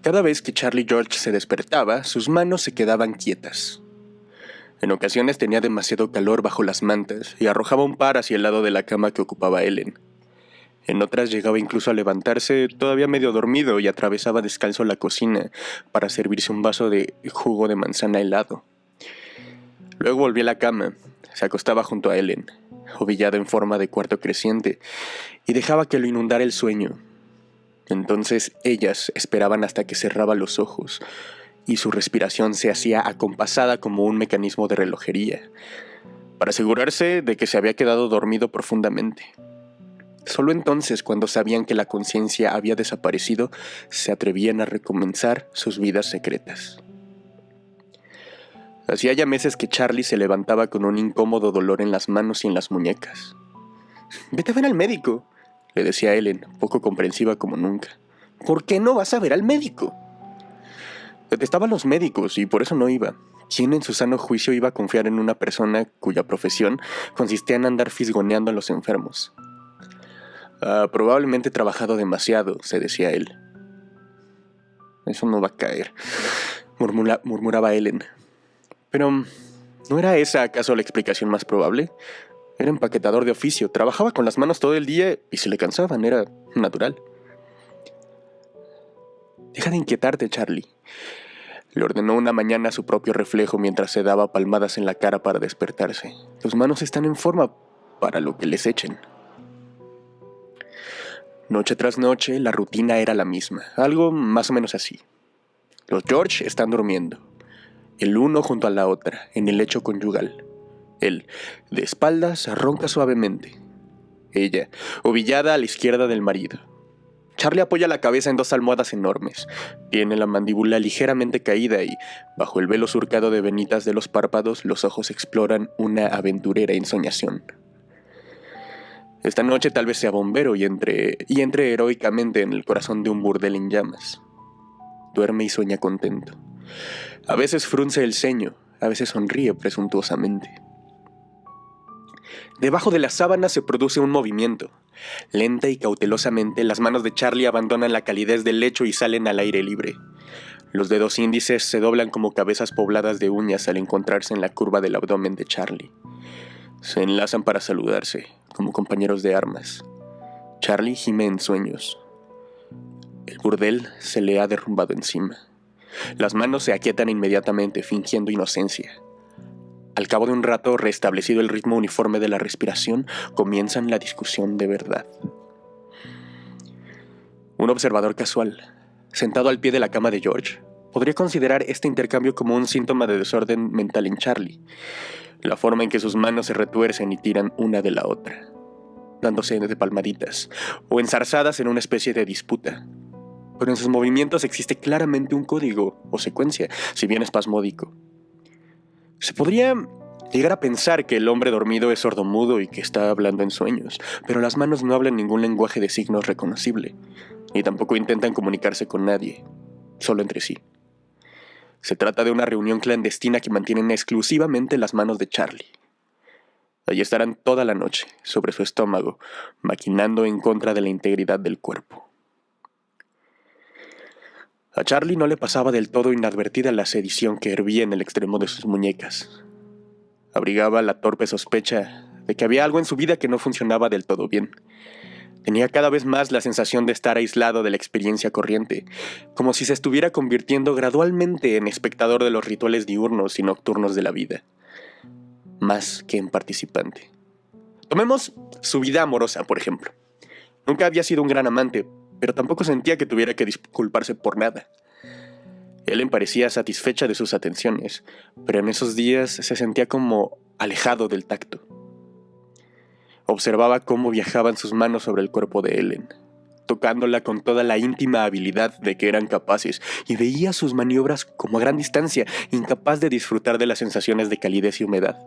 Cada vez que Charlie George se despertaba, sus manos se quedaban quietas. En ocasiones tenía demasiado calor bajo las mantas y arrojaba un par hacia el lado de la cama que ocupaba Ellen. En otras llegaba incluso a levantarse todavía medio dormido y atravesaba descalzo la cocina para servirse un vaso de jugo de manzana helado. Luego volvía a la cama, se acostaba junto a Ellen, ovillado en forma de cuarto creciente, y dejaba que lo inundara el sueño. Entonces ellas esperaban hasta que cerraba los ojos, y su respiración se hacía acompasada como un mecanismo de relojería, para asegurarse de que se había quedado dormido profundamente. Solo entonces, cuando sabían que la conciencia había desaparecido, se atrevían a recomenzar sus vidas secretas. Hacía ya meses que Charlie se levantaba con un incómodo dolor en las manos y en las muñecas. «Vete a ver al médico», le decía Ellen, poco comprensiva como nunca. «¿Por qué no vas a ver al médico?» Detestaba a los médicos y por eso no iba. ¿Quién en su sano juicio iba a confiar en una persona cuya profesión consistía en andar fisgoneando a los enfermos? Probablemente he trabajado demasiado, se decía él. Eso no va a caer, murmuraba Ellen. Pero, ¿no era esa acaso la explicación más probable? Era empaquetador de oficio, trabajaba con las manos todo el día y se le cansaban, era natural. «Deja de inquietarte, Charlie», le ordenó una mañana a su propio reflejo mientras se daba palmadas en la cara para despertarse. «Tus manos están en forma para lo que les echen». Noche tras noche, la rutina era la misma, algo más o menos así. Los George están durmiendo, el uno junto a la otra, en el lecho conyugal. Él, de espaldas, ronca suavemente. Ella, ovillada a la izquierda del marido. Charlie apoya la cabeza en dos almohadas enormes. Tiene la mandíbula ligeramente caída y, bajo el velo surcado de venitas de los párpados, los ojos exploran una aventurera ensoñación. Esta noche tal vez sea bombero y entre heroicamente en el corazón de un burdel en llamas. Duerme y sueña contento. A veces frunce el ceño, a veces sonríe presuntuosamente. Debajo de las sábanas se produce un movimiento. Lenta y cautelosamente, las manos de Charlie abandonan la calidez del lecho y salen al aire libre. Los dedos índices se doblan como cabezas pobladas de uñas al encontrarse en la curva del abdomen de Charlie. Se enlazan para saludarse, como compañeros de armas. Charlie gime en sueños. El burdel se le ha derrumbado encima. Las manos se aquietan inmediatamente, fingiendo inocencia. Al cabo de un rato, restablecido el ritmo uniforme de la respiración, comienzan la discusión de verdad. Un observador casual, sentado al pie de la cama de George, podría considerar este intercambio como un síntoma de desorden mental en Charlie. La forma en que sus manos se retuercen y tiran una de la otra, dándose de palmaditas, o enzarzadas en una especie de disputa. Pero en sus movimientos existe claramente un código o secuencia, si bien espasmódico. Se podría llegar a pensar que el hombre dormido es sordomudo y que está hablando en sueños, pero las manos no hablan ningún lenguaje de signos reconocible, y tampoco intentan comunicarse con nadie, solo entre sí. Se trata de una reunión clandestina que mantienen exclusivamente las manos de Charlie. Allí estarán toda la noche, sobre su estómago, maquinando en contra de la integridad del cuerpo. A Charlie no le pasaba del todo inadvertida la sedición que hervía en el extremo de sus muñecas. Abrigaba la torpe sospecha de que había algo en su vida que no funcionaba del todo bien. Tenía cada vez más la sensación de estar aislado de la experiencia corriente, como si se estuviera convirtiendo gradualmente en espectador de los rituales diurnos y nocturnos de la vida, más que en participante. Tomemos su vida amorosa, por ejemplo. Nunca había sido un gran amante, pero tampoco sentía que tuviera que disculparse por nada. Ellen parecía satisfecha de sus atenciones, pero en esos días se sentía como alejado del tacto. Observaba cómo viajaban sus manos sobre el cuerpo de Ellen, tocándola con toda la íntima habilidad de que eran capaces, y veía sus maniobras como a gran distancia, incapaz de disfrutar de las sensaciones de calidez y humedad.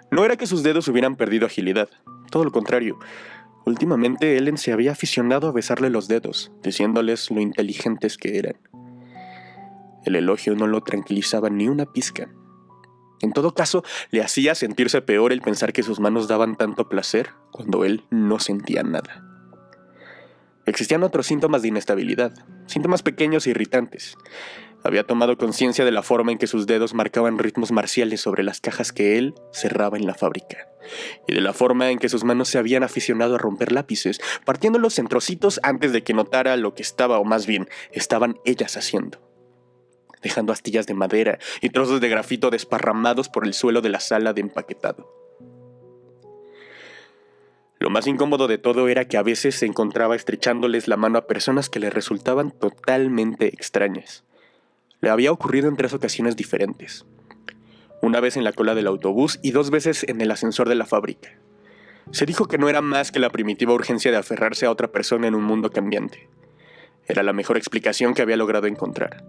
No era que sus dedos hubieran perdido agilidad, todo lo contrario. Últimamente Ellen se había aficionado a besarle los dedos, diciéndoles lo inteligentes que eran. El elogio no lo tranquilizaba ni una pizca. En todo caso, le hacía sentirse peor el pensar que sus manos daban tanto placer cuando él no sentía nada. Existían otros síntomas de inestabilidad. síntomas pequeños e irritantes. Había tomado conciencia de la forma en que sus dedos marcaban ritmos marciales sobre las cajas que él cerraba en la fábrica, y de la forma en que sus manos se habían aficionado a romper lápices, partiéndolos en trocitos antes de que notara lo que estaba, o más bien, estaban ellas haciendo, dejando astillas de madera y trozos de grafito desparramados por el suelo de la sala de empaquetado. Lo más incómodo de todo era que a veces se encontraba estrechándoles la mano a personas que le resultaban totalmente extrañas. Le había ocurrido en 3 ocasiones diferentes. Una vez en la cola del autobús y 2 veces en el ascensor de la fábrica. Se dijo que no era más que la primitiva urgencia de aferrarse a otra persona en un mundo cambiante. Era la mejor explicación que había logrado encontrar.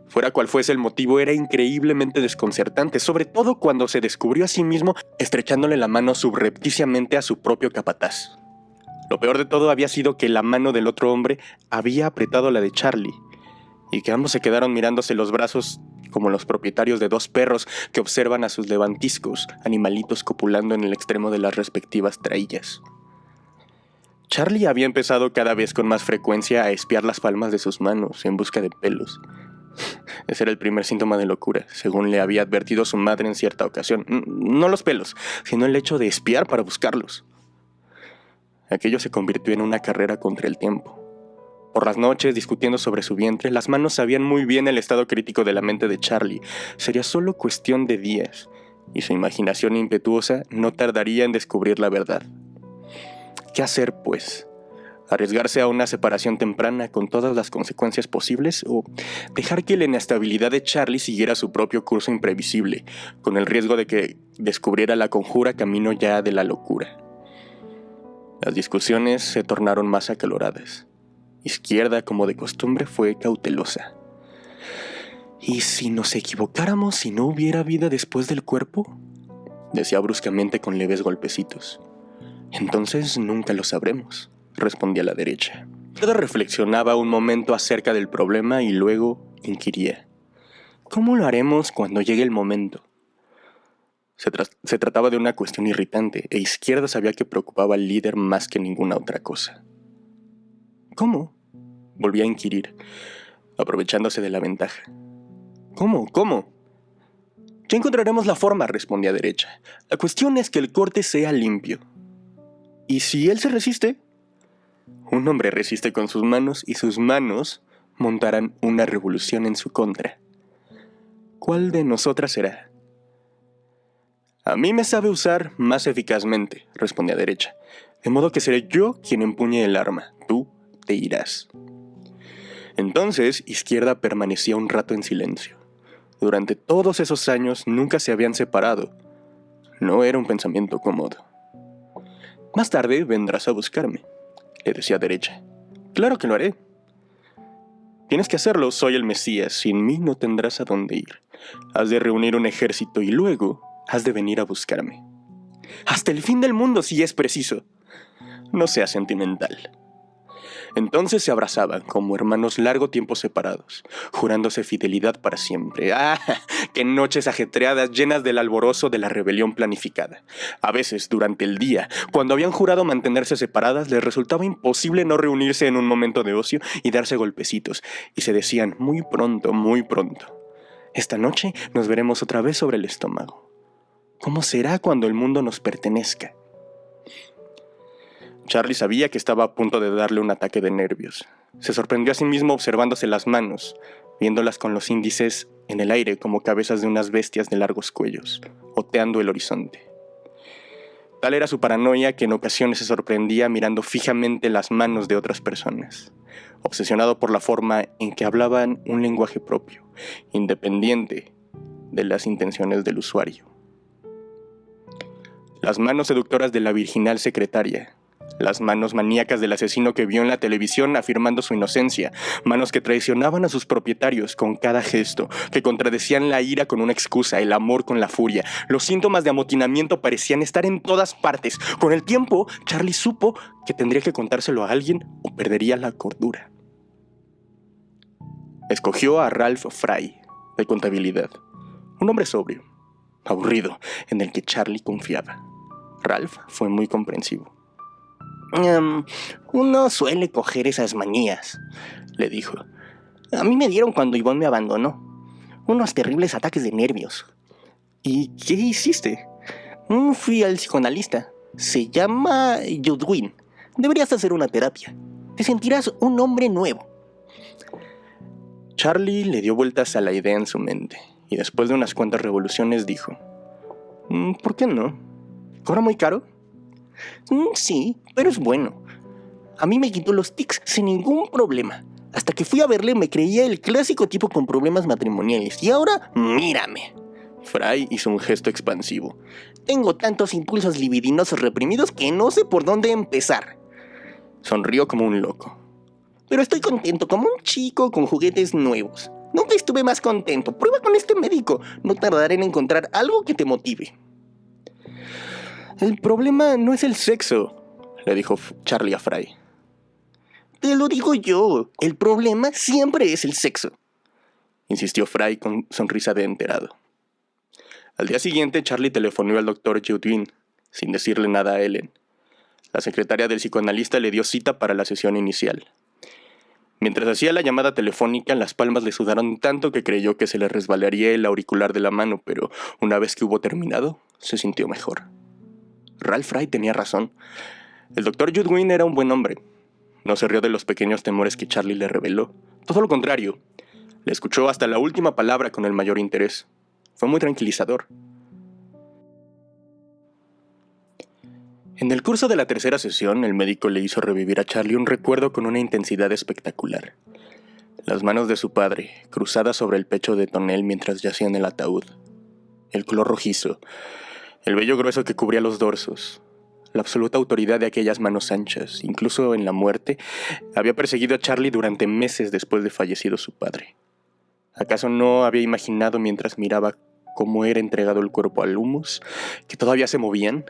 Fuera cual fuese el motivo, era increíblemente desconcertante, sobre todo cuando se descubrió a sí mismo estrechándole la mano subrepticiamente a su propio capataz. Lo peor de todo había sido que la mano del otro hombre había apretado la de Charlie, y que ambos se quedaron mirándose los brazos como los propietarios de 2 perros que observan a sus levantiscos animalitos copulando en el extremo de las respectivas traillas. Charlie había empezado cada vez con más frecuencia a espiar las palmas de sus manos en busca de pelos. Ese era el primer síntoma de locura, según le había advertido su madre en cierta ocasión. No los pelos, sino el hecho de espiar para buscarlos. Aquello se convirtió en una carrera contra el tiempo. Por las noches, discutiendo sobre su vientre, las manos sabían muy bien el estado crítico de la mente de Charlie. Sería solo cuestión de días, y su imaginación impetuosa no tardaría en descubrir la verdad. ¿Qué hacer, pues? ¿Arriesgarse a una separación temprana con todas las consecuencias posibles o dejar que la inestabilidad de Charlie siguiera su propio curso imprevisible, con el riesgo de que descubriera la conjura camino ya de la locura? Las discusiones se tornaron más acaloradas. Izquierda, como de costumbre, fue cautelosa. ¿Y si nos equivocáramos y no hubiera vida después del cuerpo?, decía bruscamente con leves golpecitos. Entonces nunca lo sabremos, respondía la derecha. Izquierda reflexionaba un momento acerca del problema y luego inquiría. ¿Cómo lo haremos cuando llegue el momento? Se trataba de una cuestión irritante, e Izquierda sabía que preocupaba al líder más que ninguna otra cosa. ¿Cómo?, volvía a inquirir, aprovechándose de la ventaja. ¿Cómo? Ya encontraremos la forma, respondía derecha. La cuestión es que el corte sea limpio. ¿Y si él se resiste? Un hombre resiste con sus manos y sus manos montarán una revolución en su contra. ¿Cuál de nosotras será? A mí me sabe usar más eficazmente, respondía derecha. De modo que seré yo quien empuñe el arma. Tú te irás. Entonces, Izquierda permanecía un rato en silencio. Durante todos esos años nunca se habían separado. No era un pensamiento cómodo. Más tarde vendrás a buscarme, le decía derecha. Claro que lo haré. Tienes que hacerlo, soy el Mesías. Sin mí no tendrás a dónde ir. Has de reunir un ejército y luego has de venir a buscarme. Hasta el fin del mundo si es preciso. No seas sentimental. Entonces se abrazaban como hermanos largo tiempo separados, jurándose fidelidad para siempre. ¡Ah! ¡Qué noches ajetreadas llenas del alborozo de la rebelión planificada! A veces, durante el día, cuando habían jurado mantenerse separadas, les resultaba imposible no reunirse en un momento de ocio y darse golpecitos, y se decían muy pronto, esta noche nos veremos otra vez sobre el estómago. ¿Cómo será cuando el mundo nos pertenezca? Charlie sabía que estaba a punto de darle un ataque de nervios. Se sorprendió a sí mismo observándose las manos, viéndolas con los índices en el aire como cabezas de unas bestias de largos cuellos, oteando el horizonte. Tal era su paranoia que en ocasiones se sorprendía mirando fijamente las manos de otras personas, obsesionado por la forma en que hablaban un lenguaje propio, independiente de las intenciones del usuario. Las manos seductoras de la virginal secretaria, las manos maníacas del asesino que vio en la televisión afirmando su inocencia, manos que traicionaban a sus propietarios con cada gesto, que contradecían la ira con una excusa, el amor con la furia. Los síntomas de amotinamiento parecían estar en todas partes. Con el tiempo, Charlie supo que tendría que contárselo a alguien o perdería la cordura. Escogió a Ralph Fry, de contabilidad, un hombre sobrio, aburrido, en el que Charlie confiaba. Ralph fue muy comprensivo. Uno suele coger esas manías, le dijo. A mí me dieron cuando Yvonne me abandonó. Unos terribles ataques de nervios. ¿Y qué hiciste? Fui al psicoanalista. Se llama Judwin. Deberías hacer una terapia. Te sentirás un hombre nuevo. Charlie le dio vueltas a la idea en su mente y después de unas cuantas revoluciones dijo: ¿por qué no? ¿Cobra muy caro? Sí, pero es bueno. A mí me quitó los tics sin ningún problema. Hasta que fui a verle me creía el clásico tipo con problemas matrimoniales. Y ahora, mírame. Fry hizo un gesto expansivo. Tengo tantos impulsos libidinosos reprimidos que no sé por dónde empezar. Sonrió como un loco. Pero estoy contento como un chico con juguetes nuevos. Nunca estuve más contento. Prueba con este médico. No tardaré en encontrar algo que te motive. El problema no es el sexo, le dijo Charlie a Fry. Te lo digo yo. El problema siempre es el sexo, insistió Fry con sonrisa de enterado. Al día siguiente, Charlie telefonó al doctor Judwin, sin decirle nada a Ellen. La secretaria del psicoanalista le dio cita para la sesión inicial. Mientras hacía la llamada telefónica, las palmas le sudaron tanto que creyó que se le resbalaría el auricular de la mano, pero una vez que hubo terminado, se sintió mejor. Ralph Fry tenía razón. El doctor Judwin era un buen hombre. No se rió de los pequeños temores que Charlie le reveló. Todo lo contrario. Le escuchó hasta la última palabra con el mayor interés. Fue muy tranquilizador. En el curso de la tercera sesión, el médico le hizo revivir a Charlie un recuerdo con una intensidad espectacular. Las manos de su padre, cruzadas sobre el pecho de Tonel mientras yacía en el ataúd. El color rojizo, el vello grueso que cubría los dorsos. La absoluta autoridad de aquellas manos anchas, incluso en la muerte, había perseguido a Charlie durante meses después de fallecido su padre. ¿Acaso no había imaginado mientras miraba cómo era entregado el cuerpo al humus, que todavía se movían?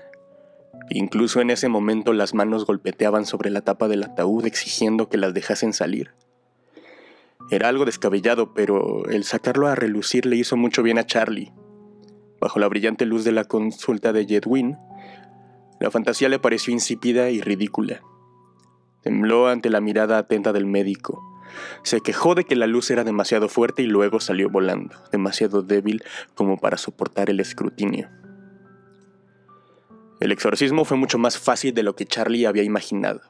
Incluso en ese momento las manos golpeteaban sobre la tapa del ataúd exigiendo que las dejasen salir. Era algo descabellado, pero el sacarlo a relucir le hizo mucho bien a Charlie. Bajo la brillante luz de la consulta de Judwin, la fantasía le pareció insípida y ridícula. Tembló ante la mirada atenta del médico. Se quejó de que la luz era demasiado fuerte y luego salió volando, demasiado débil como para soportar el escrutinio. El exorcismo fue mucho más fácil de lo que Charlie había imaginado.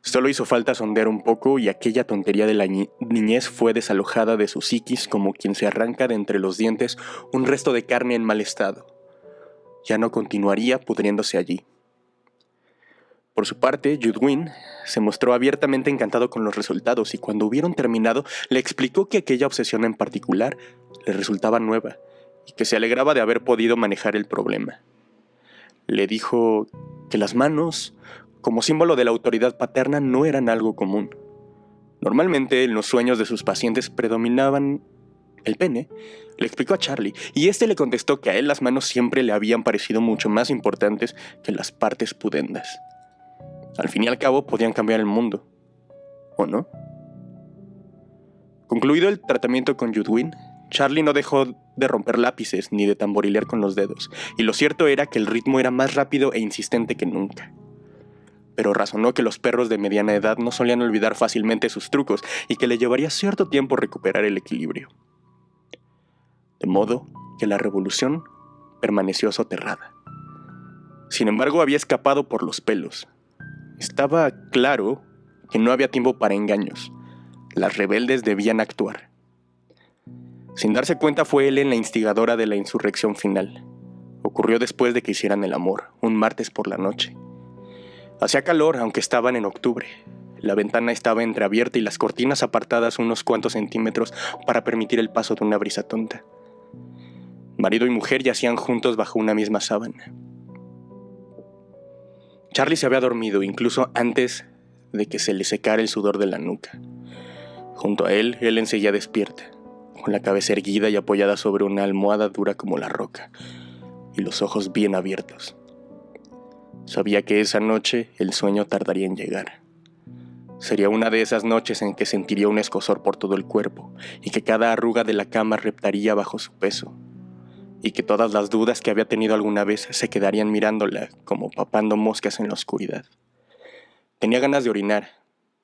Solo hizo falta sondear un poco y aquella tontería de la niñez fue desalojada de su psiquis como quien se arranca de entre los dientes un resto de carne en mal estado. Ya no continuaría pudriéndose allí. Por su parte, Judwin se mostró abiertamente encantado con los resultados y cuando hubieron terminado le explicó que aquella obsesión en particular le resultaba nueva y que se alegraba de haber podido manejar el problema. Le dijo que las manos, como símbolo de la autoridad paterna, no eran algo común. Normalmente en los sueños de sus pacientes predominaban el pene. Le explicó a Charlie, y este le contestó que a él las manos siempre le habían parecido mucho más importantes que las partes pudendas. Al fin y al cabo podían cambiar el mundo, ¿o no? Concluido el tratamiento con Judwin, Charlie no dejó de romper lápices ni de tamborilear con los dedos, y lo cierto era que el ritmo era más rápido e insistente que nunca. Pero razonó que los perros de mediana edad no solían olvidar fácilmente sus trucos y que le llevaría cierto tiempo recuperar el equilibrio. De modo que la revolución permaneció soterrada. Sin embargo, había escapado por los pelos. Estaba claro que no había tiempo para engaños. Las rebeldes debían actuar. Sin darse cuenta fue Ellen la instigadora de la insurrección final. Ocurrió después de que hicieran el amor, un martes por la noche. Hacía calor, aunque estaban en octubre. La ventana estaba entreabierta y las cortinas apartadas unos cuantos centímetros para permitir el paso de una brisa tonta. Marido y mujer yacían juntos bajo una misma sábana. Charlie se había dormido incluso antes de que se le secara el sudor de la nuca. Junto a él, Ellen seguía despierta, con la cabeza erguida y apoyada sobre una almohada dura como la roca, y los ojos bien abiertos. Sabía que esa noche el sueño tardaría en llegar. Sería una de esas noches en que sentiría un escozor por todo el cuerpo, y que cada arruga de la cama reptaría bajo su peso, y que todas las dudas que había tenido alguna vez se quedarían mirándola como papando moscas en la oscuridad. Tenía ganas de orinar.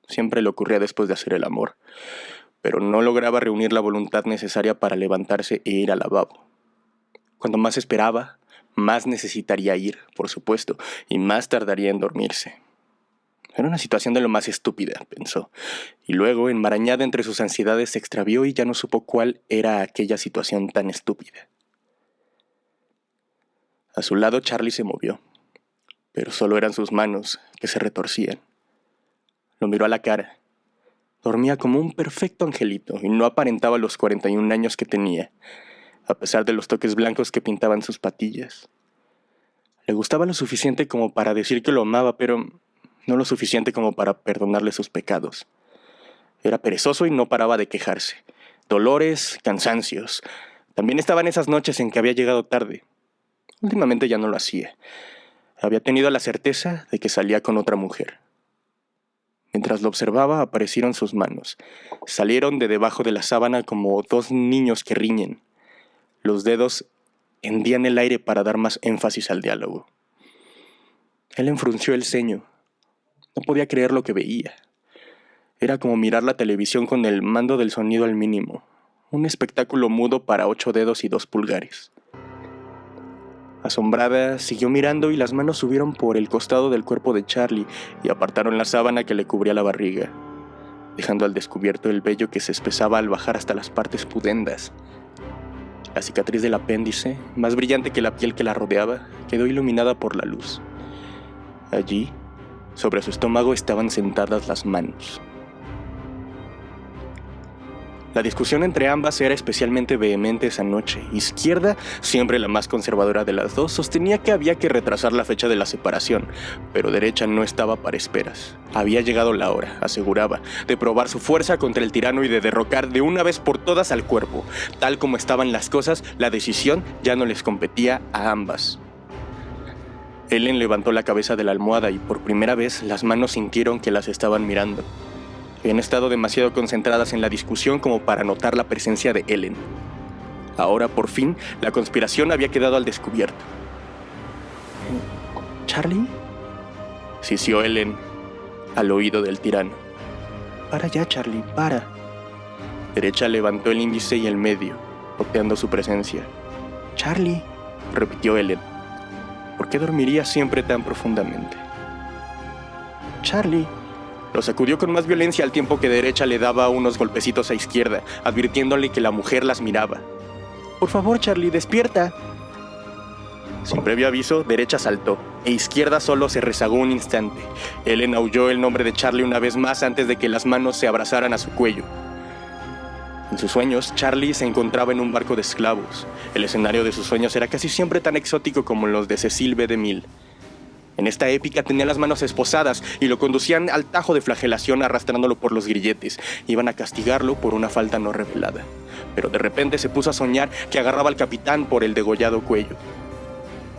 Siempre le ocurría después de hacer el amor. pero no lograba reunir la voluntad necesaria para levantarse e ir al lavabo. Cuando más esperaba, más necesitaría ir, por supuesto, y más tardaría en dormirse. Era una situación de lo más estúpida, pensó, y luego, enmarañada entre sus ansiedades, se extravió y ya no supo cuál era aquella situación tan estúpida. A su lado Charlie se movió, pero solo eran sus manos que se retorcían. Lo miró a la cara. Dormía como un perfecto angelito y no aparentaba los 41 años que tenía, a pesar de los toques blancos que pintaban sus patillas. Le gustaba lo suficiente como para decir que lo amaba, pero no lo suficiente como para perdonarle sus pecados. Era perezoso y no paraba de quejarse. Dolores, cansancios. También estaban esas noches en que había llegado tarde. Últimamente ya no lo hacía. Había tenido la certeza de que salía con otra mujer. Mientras lo observaba, aparecieron sus manos. Salieron de debajo de la sábana como dos niños que riñen. Los dedos hendían el aire para dar más énfasis al diálogo. Él enfrunció el ceño. No podía creer lo que veía. Era como mirar la televisión con el mando del sonido al mínimo. Un espectáculo mudo para 8 dedos y 2 pulgares. Asombrada, siguió mirando y las manos subieron por el costado del cuerpo de Charlie y apartaron la sábana que le cubría la barriga, dejando al descubierto el vello que se espesaba al bajar hasta las partes pudendas. La cicatriz del apéndice, más brillante que la piel que la rodeaba, quedó iluminada por la luz. Allí, sobre su estómago, estaban sentadas las manos. La discusión entre ambas era especialmente vehemente esa noche. Izquierda, siempre la más conservadora de las dos, sostenía que había que retrasar la fecha de la separación, pero Derecha no estaba para esperas. Había llegado la hora, aseguraba, de probar su fuerza contra el tirano y de derrocar de una vez por todas al cuerpo. Tal como estaban las cosas, la decisión ya no les competía a ambas. Ellen levantó la cabeza de la almohada y por primera vez las manos sintieron que las estaban mirando. Habían estado demasiado concentradas en la discusión como para notar la presencia de Ellen. Ahora, por fin, la conspiración había quedado al descubierto. ¿Charlie? Sisió Ellen al oído del tirano. Para ya, Charlie, para. Derecha levantó el índice y el medio, oteando su presencia. Charlie, repitió Ellen. ¿Por qué dormiría siempre tan profundamente? Charlie. Lo sacudió con más violencia al tiempo que Derecha le daba unos golpecitos a Izquierda, advirtiéndole que la mujer las miraba. Por favor, Charlie, despierta. Sin previo aviso, Derecha saltó, e Izquierda solo se rezagó un instante. Ellen aulló el nombre de Charlie una vez más antes de que las manos se abrazaran a su cuello. En sus sueños, Charlie se encontraba en un barco de esclavos. El escenario de sus sueños era casi siempre tan exótico como los de Cecil B. DeMille. En esta épica tenían las manos esposadas y lo conducían al tajo de flagelación arrastrándolo por los grilletes. Iban a castigarlo por una falta no revelada. Pero de repente se puso a soñar que agarraba al capitán por el degollado cuello.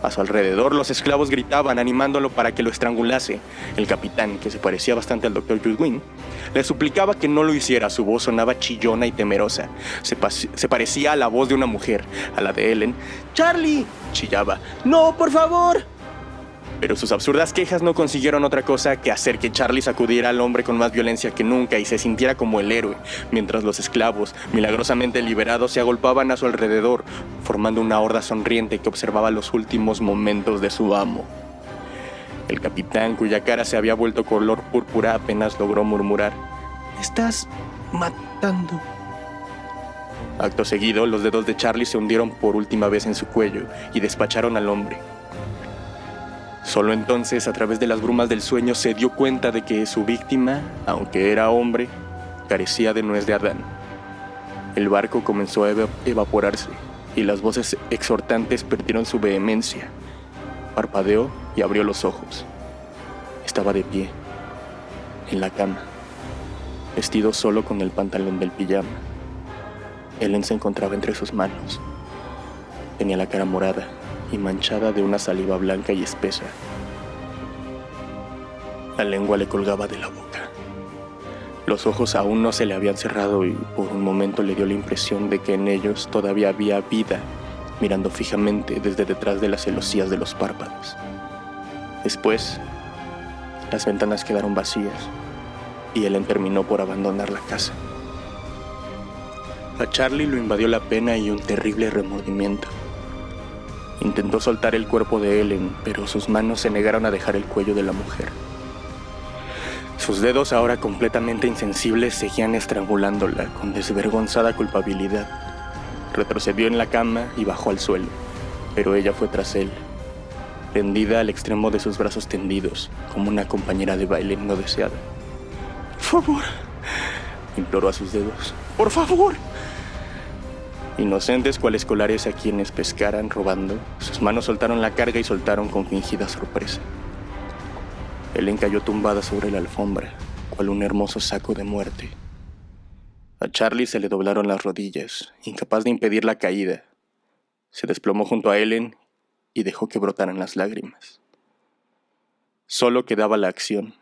A su alrededor los esclavos gritaban animándolo para que lo estrangulase. El capitán, que se parecía bastante al Dr. Goodwin, le suplicaba que no lo hiciera. Su voz sonaba chillona y temerosa. Se parecía a la voz de una mujer, a la de Ellen. ¡Charlie!, chillaba. ¡No, por favor! Pero sus absurdas quejas no consiguieron otra cosa que hacer que Charlie sacudiera al hombre con más violencia que nunca y se sintiera como el héroe, mientras los esclavos, milagrosamente liberados, se agolpaban a su alrededor, formando una horda sonriente que observaba los últimos momentos de su amo. El capitán, cuya cara se había vuelto color púrpura, apenas logró murmurar: «Me estás matando». Acto seguido, los dedos de Charlie se hundieron por última vez en su cuello y despacharon al hombre. Solo entonces, a través de las brumas del sueño, se dio cuenta de que su víctima, aunque era hombre, carecía de nuez de Adán. El barco comenzó a evaporarse y las voces exhortantes perdieron su vehemencia. Parpadeó y abrió los ojos. Estaba de pie, en la cama, vestido solo con el pantalón del pijama. Ellen se encontraba entre sus manos. Tenía la cara morada y manchada de una saliva blanca y espesa. La lengua le colgaba de la boca. Los ojos aún no se le habían cerrado y por un momento le dio la impresión de que en ellos todavía había vida, mirando fijamente desde detrás de las celosías de los párpados. Después, las ventanas quedaron vacías y Ellen terminó por abandonar la casa. A Charlie lo invadió la pena y un terrible remordimiento. Intentó soltar el cuerpo de Ellen, pero sus manos se negaron a dejar el cuello de la mujer. Sus dedos, ahora completamente insensibles, seguían estrangulándola con desvergonzada culpabilidad. Retrocedió en la cama y bajó al suelo, pero ella fue tras él, tendida al extremo de sus brazos tendidos, como una compañera de baile no deseada. «Por favor», imploró a sus dedos. «¡Por favor!». Inocentes cual escolares a quienes pescaran robando, sus manos soltaron la carga y soltaron con fingida sorpresa. Ellen cayó tumbada sobre la alfombra, cual un hermoso saco de muerte. A Charlie se le doblaron las rodillas, incapaz de impedir la caída. Se desplomó junto a Ellen y dejó que brotaran las lágrimas. Solo quedaba la acción.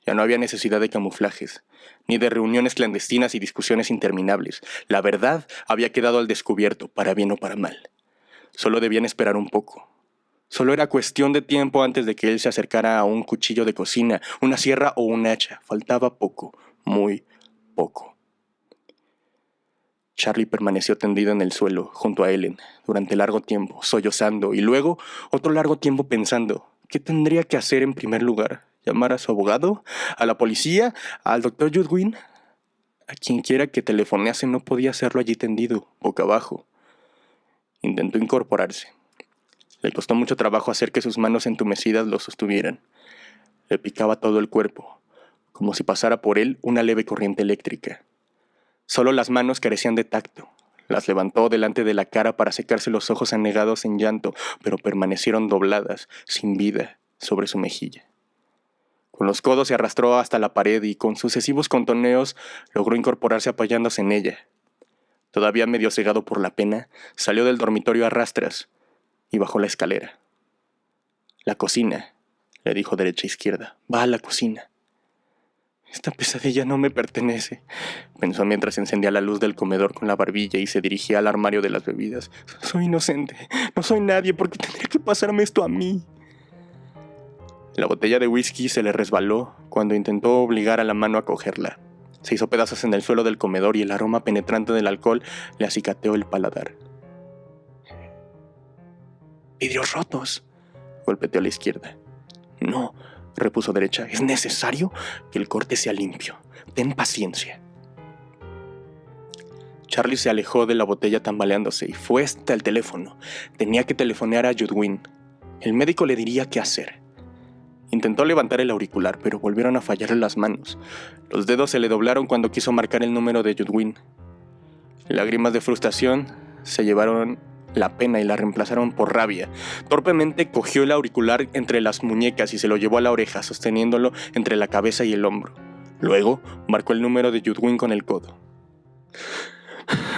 Ya no había necesidad de camuflajes, ni de reuniones clandestinas y discusiones interminables. La verdad había quedado al descubierto, para bien o para mal. Solo debían esperar un poco. Solo era cuestión de tiempo antes de que él se acercara a un cuchillo de cocina, una sierra o un hacha. Faltaba poco, muy poco. Charlie permaneció tendido en el suelo, junto a Ellen, durante largo tiempo, sollozando, y luego otro largo tiempo pensando, ¿qué tendría que hacer en primer lugar? ¿Llamar a su abogado? ¿A la policía? ¿Al Dr. Judwin? A quien quiera que telefonease no podía hacerlo allí tendido, boca abajo. Intentó incorporarse. Le costó mucho trabajo hacer que sus manos entumecidas lo sostuvieran. Le picaba todo el cuerpo, como si pasara por él una leve corriente eléctrica. Solo las manos carecían de tacto. Las levantó delante de la cara para secarse los ojos anegados en llanto, pero permanecieron dobladas, sin vida, sobre su mejilla. Con los codos se arrastró hasta la pared y, con sucesivos contoneos, logró incorporarse apoyándose en ella. Todavía medio cegado por la pena, salió del dormitorio a rastras y bajó la escalera. «La cocina», le dijo derecha e izquierda. «Va a la cocina». «Esta pesadilla no me pertenece», pensó mientras encendía la luz del comedor con la barbilla y se dirigía al armario de las bebidas. «Soy inocente, no soy nadie, ¿por qué tendría que pasarme esto a mí?». La botella de whisky se le resbaló cuando intentó obligar a la mano a cogerla. Se hizo pedazos en el suelo del comedor y el aroma penetrante del alcohol le acicateó el paladar. «Vidrios rotos», golpeteó a la izquierda. «No», repuso derecha, «es necesario que el corte sea limpio. Ten paciencia». Charlie se alejó de la botella tambaleándose y fue hasta el teléfono. Tenía que telefonear a Judwin. El médico le diría qué hacer. Intentó levantar el auricular, pero volvieron a fallarle las manos. Los dedos se le doblaron cuando quiso marcar el número de Judwin. Lágrimas de frustración se llevaron la pena y la reemplazaron por rabia. Torpemente cogió el auricular entre las muñecas y se lo llevó a la oreja, sosteniéndolo entre la cabeza y el hombro. Luego marcó el número de Judwin con el codo.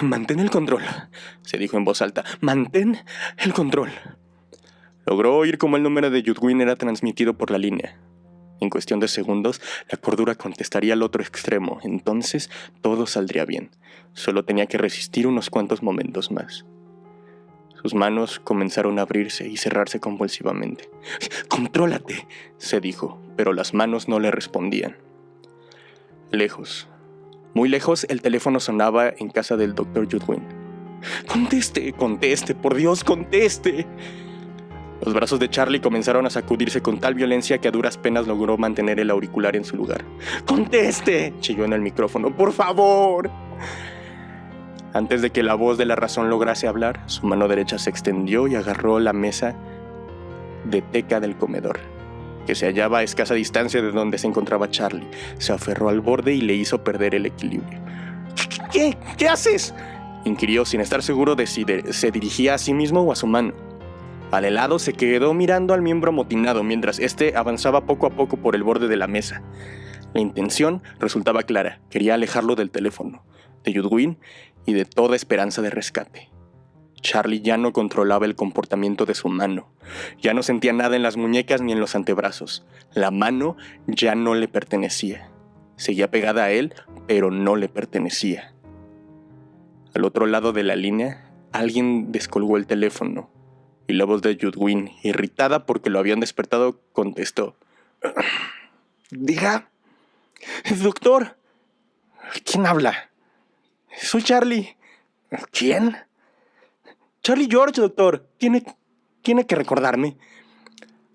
«Mantén el control», se dijo en voz alta. «Mantén el control». Logró oír cómo el número de Judwin era transmitido por la línea. En cuestión de segundos, la cordura contestaría al otro extremo. Entonces, todo saldría bien. Solo tenía que resistir unos cuantos momentos más. Sus manos comenzaron a abrirse y cerrarse convulsivamente. «¡Contrólate!», se dijo, pero las manos no le respondían. Lejos, muy lejos, el teléfono sonaba en casa del Dr. Judwin. «¡Conteste, conteste, por Dios, conteste!». Los brazos de Charlie comenzaron a sacudirse con tal violencia que a duras penas logró mantener el auricular en su lugar. «¡Conteste!», chilló en el micrófono. «¡Por favor!». Antes de que la voz de la razón lograse hablar, su mano derecha se extendió y agarró la mesa de teca del comedor, que se hallaba a escasa distancia de donde se encontraba Charlie. Se aferró al borde y le hizo perder el equilibrio. ¿Qué haces?», inquirió sin estar seguro de si se dirigía a sí mismo o a su mano. Al helado se quedó mirando al miembro amotinado mientras éste avanzaba poco a poco por el borde de la mesa. La intención resultaba clara: quería alejarlo del teléfono, de Judwin y de toda esperanza de rescate. Charlie ya no controlaba el comportamiento de su mano. Ya no sentía nada en las muñecas ni en los antebrazos. La mano ya no le pertenecía. Seguía pegada a él, pero no le pertenecía. Al otro lado de la línea, alguien descolgó el teléfono. Y la voz de Judwin, irritada porque lo habían despertado, contestó. «Diga, doctor». «¿Quién habla?». «Soy Charlie. ¿Quién? Charlie George, doctor. Tiene que recordarme.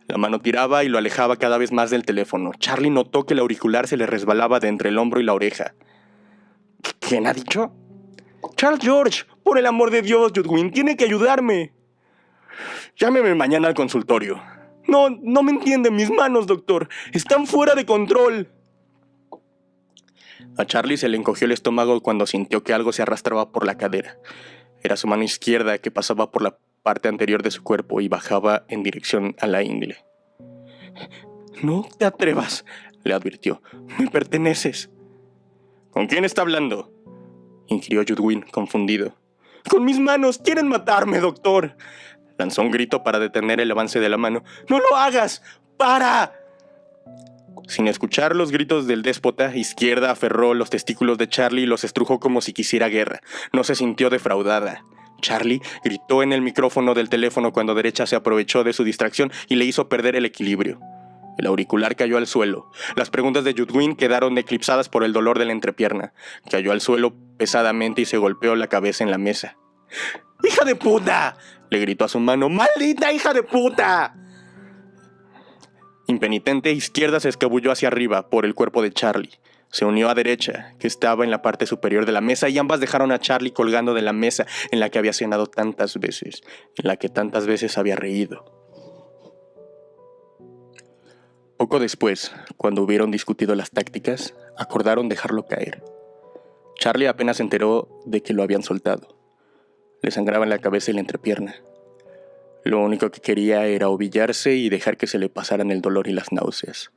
La mano tiraba y lo alejaba cada vez más del teléfono. Charlie notó que el auricular se le resbalaba de entre el hombro y la oreja. ¿Quién ha dicho? Charles George, por el amor de Dios, Judwin, tiene que ayudarme. Llámeme mañana al consultorio. No me entiende, mis manos, doctor. Están fuera de control. A Charlie se le encogió el estómago cuando sintió que algo se arrastraba por la cadera. Era su mano izquierda que pasaba por la parte anterior de su cuerpo y bajaba en dirección a la ingle. No te atrevas, le advirtió. Me perteneces. ¿Con quién está hablando?, inquirió Judwin, confundido. Con mis manos, quieren matarme, doctor. Lanzó un grito para detener el avance de la mano. ¡No lo hagas! ¡Para! Sin escuchar los gritos del déspota, Izquierda aferró los testículos de Charlie y los estrujó como si quisiera guerra. No se sintió defraudada. Charlie gritó en el micrófono del teléfono cuando Derecha se aprovechó de su distracción y le hizo perder el equilibrio. El auricular cayó al suelo. Las preguntas de Judwin quedaron eclipsadas por el dolor de la entrepierna. Cayó al suelo pesadamente y se golpeó la cabeza en la mesa. ¡Hija de puta!, le gritó a su mano. ¡Maldita hija de puta! Impenitente, Izquierda se escabulló hacia arriba por el cuerpo de Charlie. Se unió a Derecha, que estaba en la parte superior de la mesa, y ambas dejaron a Charlie colgando de la mesa en la que había cenado tantas veces, en la que tantas veces había reído. Poco después, cuando hubieron discutido las tácticas, acordaron dejarlo caer. Charlie apenas se enteró de que lo habían soltado. Le sangraban la cabeza y la entrepierna. Lo único que quería era ovillarse y dejar que se le pasaran el dolor y las náuseas.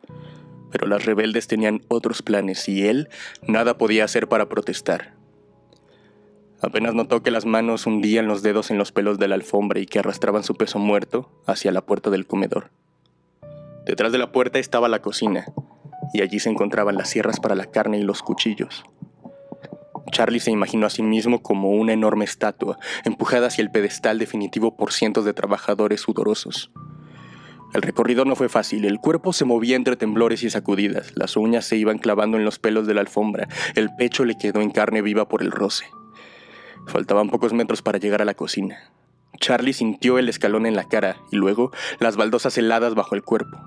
Pero las rebeldes tenían otros planes y él nada podía hacer para protestar. Apenas notó que las manos hundían los dedos en los pelos de la alfombra y que arrastraban su peso muerto hacia la puerta del comedor. Detrás de la puerta estaba la cocina, y allí se encontraban las sierras para la carne y los cuchillos. Charlie se imaginó a sí mismo como una enorme estatua, empujada hacia el pedestal definitivo por cientos de trabajadores sudorosos. El recorrido no fue fácil, el cuerpo se movía entre temblores y sacudidas, las uñas se iban clavando en los pelos de la alfombra, el pecho le quedó en carne viva por el roce. Faltaban pocos metros para llegar a la cocina. Charlie sintió el escalón en la cara y luego las baldosas heladas bajo el cuerpo.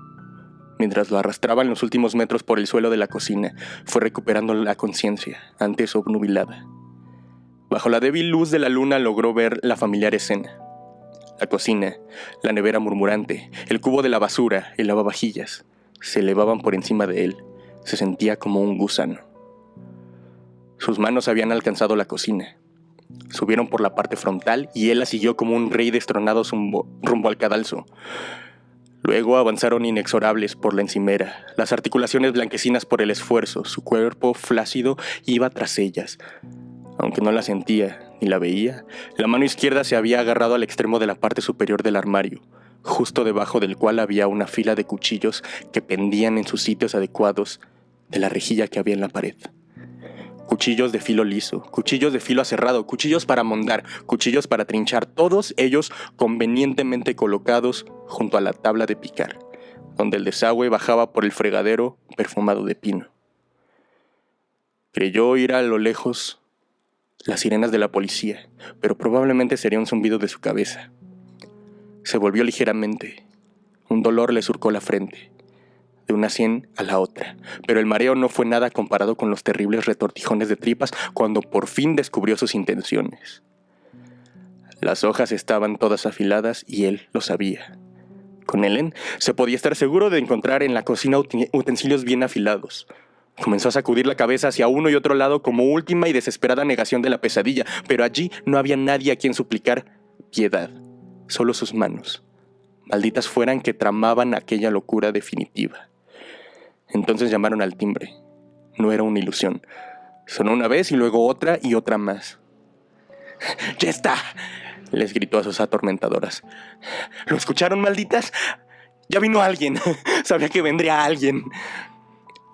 Mientras lo arrastraban los últimos metros por el suelo de la cocina, fue recuperando la conciencia, antes obnubilada. Bajo la débil luz de la luna logró ver la familiar escena. La cocina, la nevera murmurante, el cubo de la basura, el lavavajillas, se elevaban por encima de él. Se sentía como un gusano. Sus manos habían alcanzado la cocina. Subieron por la parte frontal y él la siguió como un rey destronado rumbo al cadalso. Luego avanzaron inexorables por la encimera, las articulaciones blanquecinas por el esfuerzo, su cuerpo flácido iba tras ellas. Aunque no la sentía ni la veía, la mano izquierda se había agarrado al extremo de la parte superior del armario, justo debajo del cual había una fila de cuchillos que pendían en sus sitios adecuados de la rejilla que había en la pared. Cuchillos de filo liso, cuchillos de filo aserrado, cuchillos para mondar, cuchillos para trinchar, todos ellos convenientemente colocados junto a la tabla de picar, donde el desagüe bajaba por el fregadero perfumado de pino. Creyó oír a lo lejos las sirenas de la policía, pero probablemente sería un zumbido de su cabeza. Se volvió ligeramente. Un dolor le surcó la frente, de una sien a la otra, pero el mareo no fue nada comparado con los terribles retortijones de tripas cuando por fin descubrió sus intenciones. Las hojas estaban todas afiladas y él lo sabía. Con Ellen se podía estar seguro de encontrar en la cocina utensilios bien afilados. Comenzó a sacudir la cabeza hacia uno y otro lado como última y desesperada negación de la pesadilla, pero allí no había nadie a quien suplicar piedad, solo sus manos, malditas fueran, que tramaban aquella locura definitiva. Entonces llamaron al timbre. No era una ilusión. Sonó una vez y luego otra y otra más. ¡Ya está!, les gritó a sus atormentadoras. ¿Lo escucharon, malditas? ¡Ya vino alguien! Sabía que vendría alguien.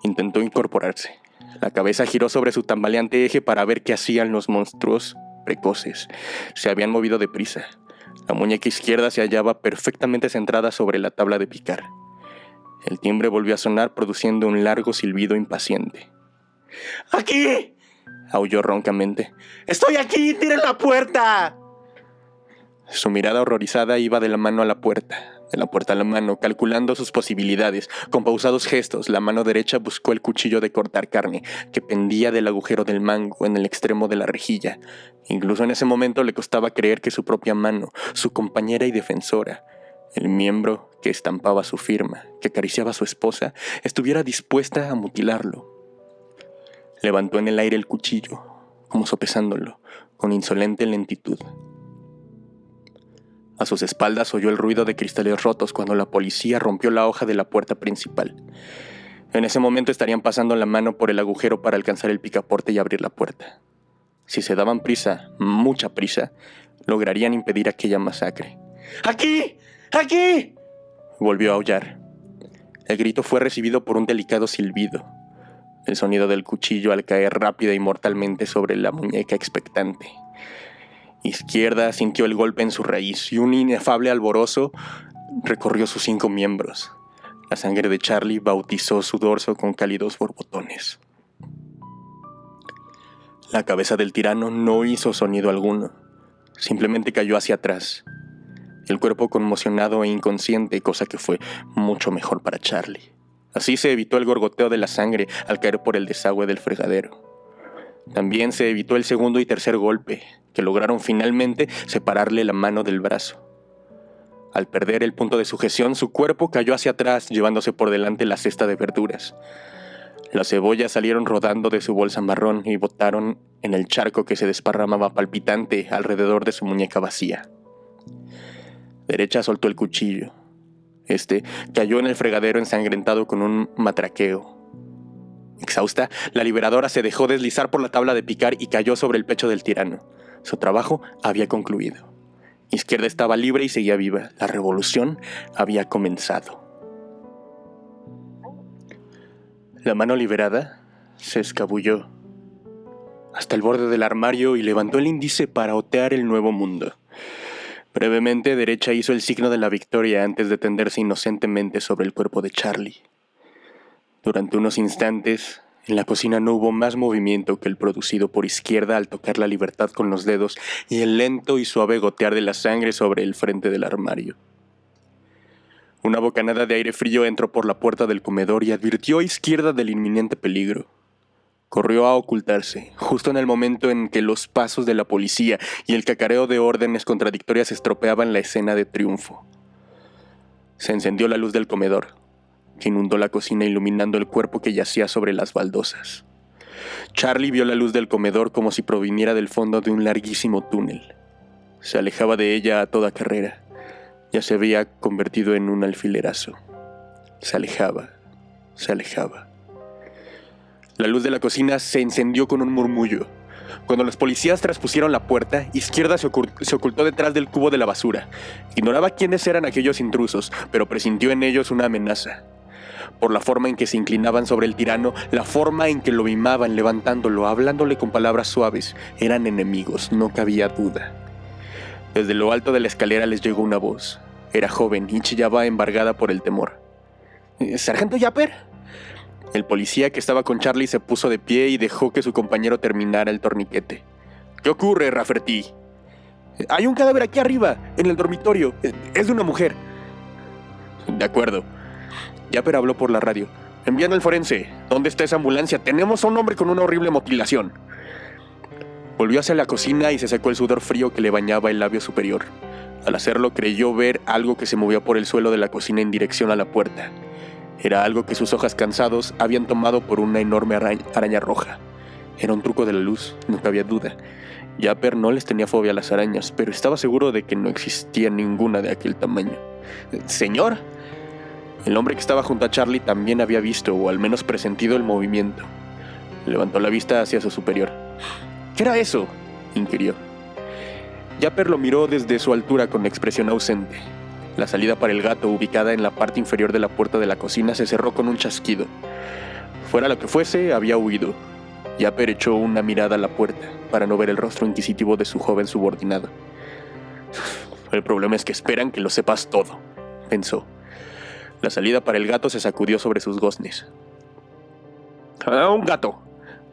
Intentó incorporarse. La cabeza giró sobre su tambaleante eje para ver qué hacían los monstruos precoces. Se habían movido deprisa. La muñeca izquierda se hallaba perfectamente centrada sobre la tabla de picar. El timbre volvió a sonar produciendo un largo silbido impaciente. ¡Aquí!, aulló roncamente. ¡Estoy aquí! ¡Tiren la puerta! Su mirada horrorizada iba de la mano a la puerta, de la puerta a la mano, calculando sus posibilidades. Con pausados gestos, la mano derecha buscó el cuchillo de cortar carne, que pendía del agujero del mango en el extremo de la rejilla. Incluso en ese momento le costaba creer que su propia mano, su compañera y defensora, el miembro que estampaba su firma, que acariciaba a su esposa, estuviera dispuesta a mutilarlo. Levantó en el aire el cuchillo, como sopesándolo, con insolente lentitud. A sus espaldas oyó el ruido de cristales rotos cuando la policía rompió la hoja de la puerta principal. En ese momento estarían pasando la mano por el agujero para alcanzar el picaporte y abrir la puerta. Si se daban prisa, mucha prisa, lograrían impedir aquella masacre. ¡Aquí! ¡Aquí! Volvió a aullar. El grito fue recibido por un delicado silbido, el sonido del cuchillo al caer rápida y mortalmente sobre la muñeca expectante. Izquierda sintió el golpe en su raíz y un inefable alborozo recorrió sus 5 miembros. La sangre de Charlie bautizó su dorso con cálidos borbotones. La cabeza del tirano no hizo sonido alguno, simplemente cayó hacia atrás, el cuerpo conmocionado e inconsciente, cosa que fue mucho mejor para Charlie. Así se evitó el gorgoteo de la sangre al caer por el desagüe del fregadero. También se evitó el segundo y tercer golpe, que lograron finalmente separarle la mano del brazo. Al perder el punto de sujeción, su cuerpo cayó hacia atrás, llevándose por delante la cesta de verduras. Las cebollas salieron rodando de su bolsa marrón y botaron en el charco que se desparramaba palpitante alrededor de su muñeca vacía. Derecha soltó el cuchillo. Este cayó en el fregadero ensangrentado con un matraqueo. Exhausta, la liberadora se dejó deslizar por la tabla de picar y cayó sobre el pecho del tirano. Su trabajo había concluido. Izquierda estaba libre y seguía viva. La revolución había comenzado. La mano liberada se escabulló hasta el borde del armario y levantó el índice para otear el nuevo mundo. Brevemente, Derecha hizo el signo de la victoria antes de tenderse inocentemente sobre el cuerpo de Charlie. Durante unos instantes, en la cocina no hubo más movimiento que el producido por Izquierda al tocar la libertad con los dedos y el lento y suave gotear de la sangre sobre el frente del armario. Una bocanada de aire frío entró por la puerta del comedor y advirtió a Izquierda del inminente peligro. Corrió a ocultarse, justo en el momento en que los pasos de la policía y el cacareo de órdenes contradictorias estropeaban la escena de triunfo. Se encendió la luz del comedor, que inundó la cocina iluminando el cuerpo que yacía sobre las baldosas. Charlie vio la luz del comedor como si proviniera del fondo de un larguísimo túnel. Se alejaba de ella a toda carrera. Ya se había convertido en un alfilerazo. Se alejaba, se alejaba. La luz de la cocina se encendió con un murmullo. Cuando los policías traspusieron la puerta, Izquierda se ocultó detrás del cubo de la basura. Ignoraba quiénes eran aquellos intrusos, pero presintió en ellos una amenaza. Por la forma en que se inclinaban sobre el tirano, la forma en que lo mimaban, levantándolo, hablándole con palabras suaves, eran enemigos, no cabía duda. Desde lo alto de la escalera les llegó una voz. Era joven y chillaba embargada por el temor. ¿Sargento Yapper? El policía que estaba con Charlie se puso de pie y dejó que su compañero terminara el torniquete. ¿Qué ocurre, Rafferty? Hay un cadáver aquí arriba, en el dormitorio. Es de una mujer. De acuerdo. Yapper habló por la radio. Envían al forense. ¿Dónde está esa ambulancia? Tenemos a un hombre con una horrible mutilación. Volvió hacia la cocina y se secó el sudor frío que le bañaba el labio superior. Al hacerlo creyó ver algo que se movía por el suelo de la cocina en dirección a la puerta. Era algo que sus ojos cansados habían tomado por una enorme araña roja. Era un truco de la luz, no cabía duda. Yapper no les tenía fobia a las arañas, pero estaba seguro de que no existía ninguna de aquel tamaño. ¿Señor? El hombre que estaba junto a Charlie también había visto, o al menos presentido, el movimiento. Levantó la vista hacia su superior. ¿Qué era eso?, inquirió. Yapper lo miró desde su altura con expresión ausente. La salida para el gato, ubicada en la parte inferior de la puerta de la cocina, se cerró con un chasquido. Fuera lo que fuese, había huido. Yapper echó una mirada a la puerta, para no ver el rostro inquisitivo de su joven subordinado. El problema es que esperan que lo sepas todo, pensó. La salida para el gato se sacudió sobre sus goznes. Un gato.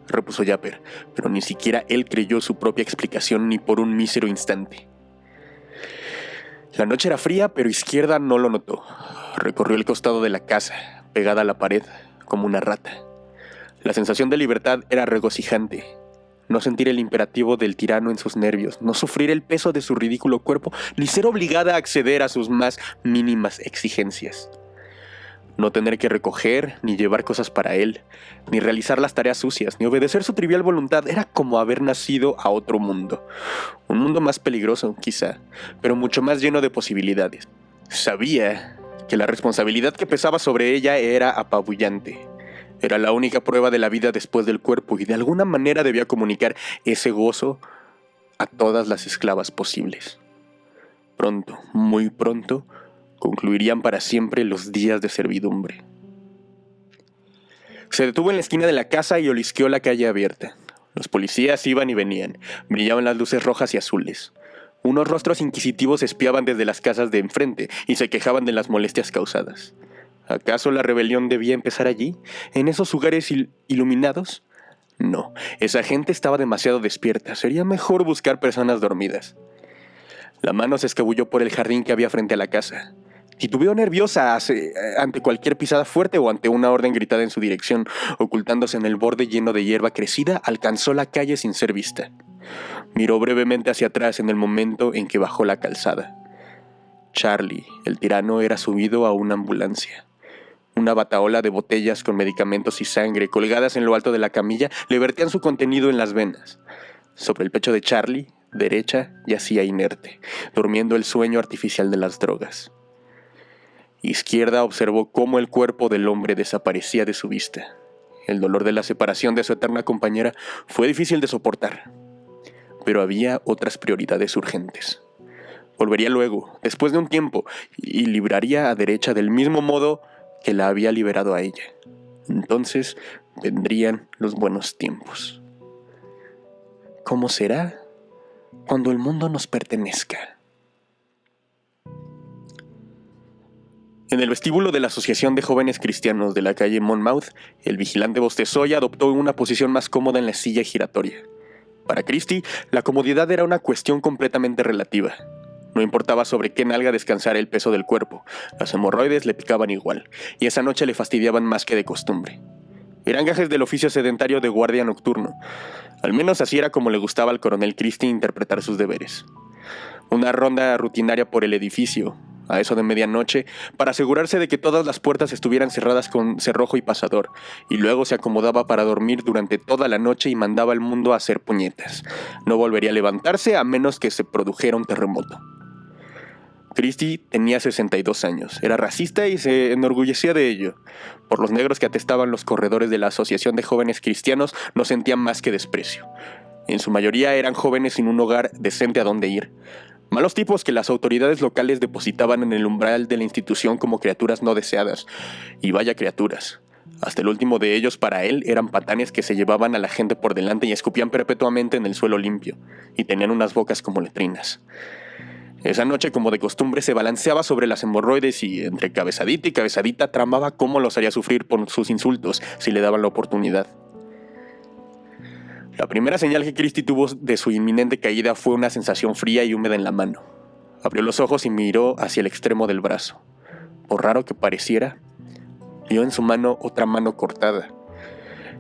repuso Japper, pero ni siquiera él creyó su propia explicación ni por un mísero instante. La noche era fría, pero Izquierda no lo notó. Recorrió el costado de la casa, pegada a la pared, como una rata. La sensación de libertad era regocijante. No sentir el imperativo del tirano en sus nervios, no sufrir el peso de su ridículo cuerpo, ni ser obligada a acceder a sus más mínimas exigencias. No tener que recoger, ni llevar cosas para él, ni realizar las tareas sucias, ni obedecer su trivial voluntad, era como haber nacido a otro mundo. Un mundo más peligroso, quizá, pero mucho más lleno de posibilidades. Sabía que la responsabilidad que pesaba sobre ella era apabullante. Era la única prueba de la vida después del cuerpo y de alguna manera debía comunicar ese gozo a todas las esclavas posibles. Pronto, muy pronto, concluirían para siempre los días de servidumbre. Se detuvo en la esquina de la casa y olisqueó la calle abierta. Los policías iban y venían, brillaban las luces rojas y azules. Unos rostros inquisitivos espiaban desde las casas de enfrente y se quejaban de las molestias causadas. ¿Acaso la rebelión debía empezar allí, en esos lugares iluminados? No, esa gente estaba demasiado despierta. Sería mejor buscar personas dormidas. La mano se escabulló por el jardín que había frente a la casa. Titubeó nerviosa ante cualquier pisada fuerte o ante una orden gritada en su dirección. Ocultándose en el borde lleno de hierba crecida, alcanzó la calle sin ser vista. Miró brevemente hacia atrás en el momento en que bajó la calzada. Charlie, el tirano, era subido a una ambulancia. Una batahola de botellas con medicamentos y sangre colgadas en lo alto de la camilla le vertían su contenido en las venas. Sobre el pecho de Charlie, derecha, yacía inerte, durmiendo el sueño artificial de las drogas. Izquierda observó cómo el cuerpo del hombre desaparecía de su vista. El dolor de la separación de su eterna compañera fue difícil de soportar. Pero había otras prioridades urgentes. Volvería luego, después de un tiempo, y libraría a derecha del mismo modo que la había liberado a ella. Entonces vendrían los buenos tiempos. ¿Cómo será cuando el mundo nos pertenezca? En el vestíbulo de la Asociación de Jóvenes Cristianos de la calle Monmouth, el vigilante bostezó y adoptó una posición más cómoda en la silla giratoria. Para Christie, la comodidad era una cuestión completamente relativa. No importaba sobre qué nalga descansara el peso del cuerpo, las hemorroides le picaban igual, y esa noche le fastidiaban más que de costumbre. Eran gajes del oficio sedentario de guardia nocturno. Al menos así era como le gustaba al coronel Christie interpretar sus deberes. Una ronda rutinaria por el edificio, a eso de medianoche, para asegurarse de que todas las puertas estuvieran cerradas con cerrojo y pasador, y luego se acomodaba para dormir durante toda la noche y mandaba al mundo a hacer puñetas. No volvería a levantarse a menos que se produjera un terremoto. Christie tenía 62 años, era racista y se enorgullecía de ello. Por los negros que atestaban los corredores de la Asociación de Jóvenes Cristianos no sentían más que desprecio. En su mayoría eran jóvenes sin un hogar decente a donde ir. Malos tipos que las autoridades locales depositaban en el umbral de la institución como criaturas no deseadas. Y vaya criaturas. Hasta el último de ellos para él eran patanes que se llevaban a la gente por delante y escupían perpetuamente en el suelo limpio. Y tenían unas bocas como letrinas. Esa noche, como de costumbre, se balanceaba sobre las hemorroides y, entre cabezadita y cabezadita, tramaba cómo los haría sufrir por sus insultos si le daban la oportunidad. La primera señal que Christie tuvo de su inminente caída fue una sensación fría y húmeda en la mano. Abrió los ojos y miró hacia el extremo del brazo. Por raro que pareciera, vio en su mano otra mano cortada.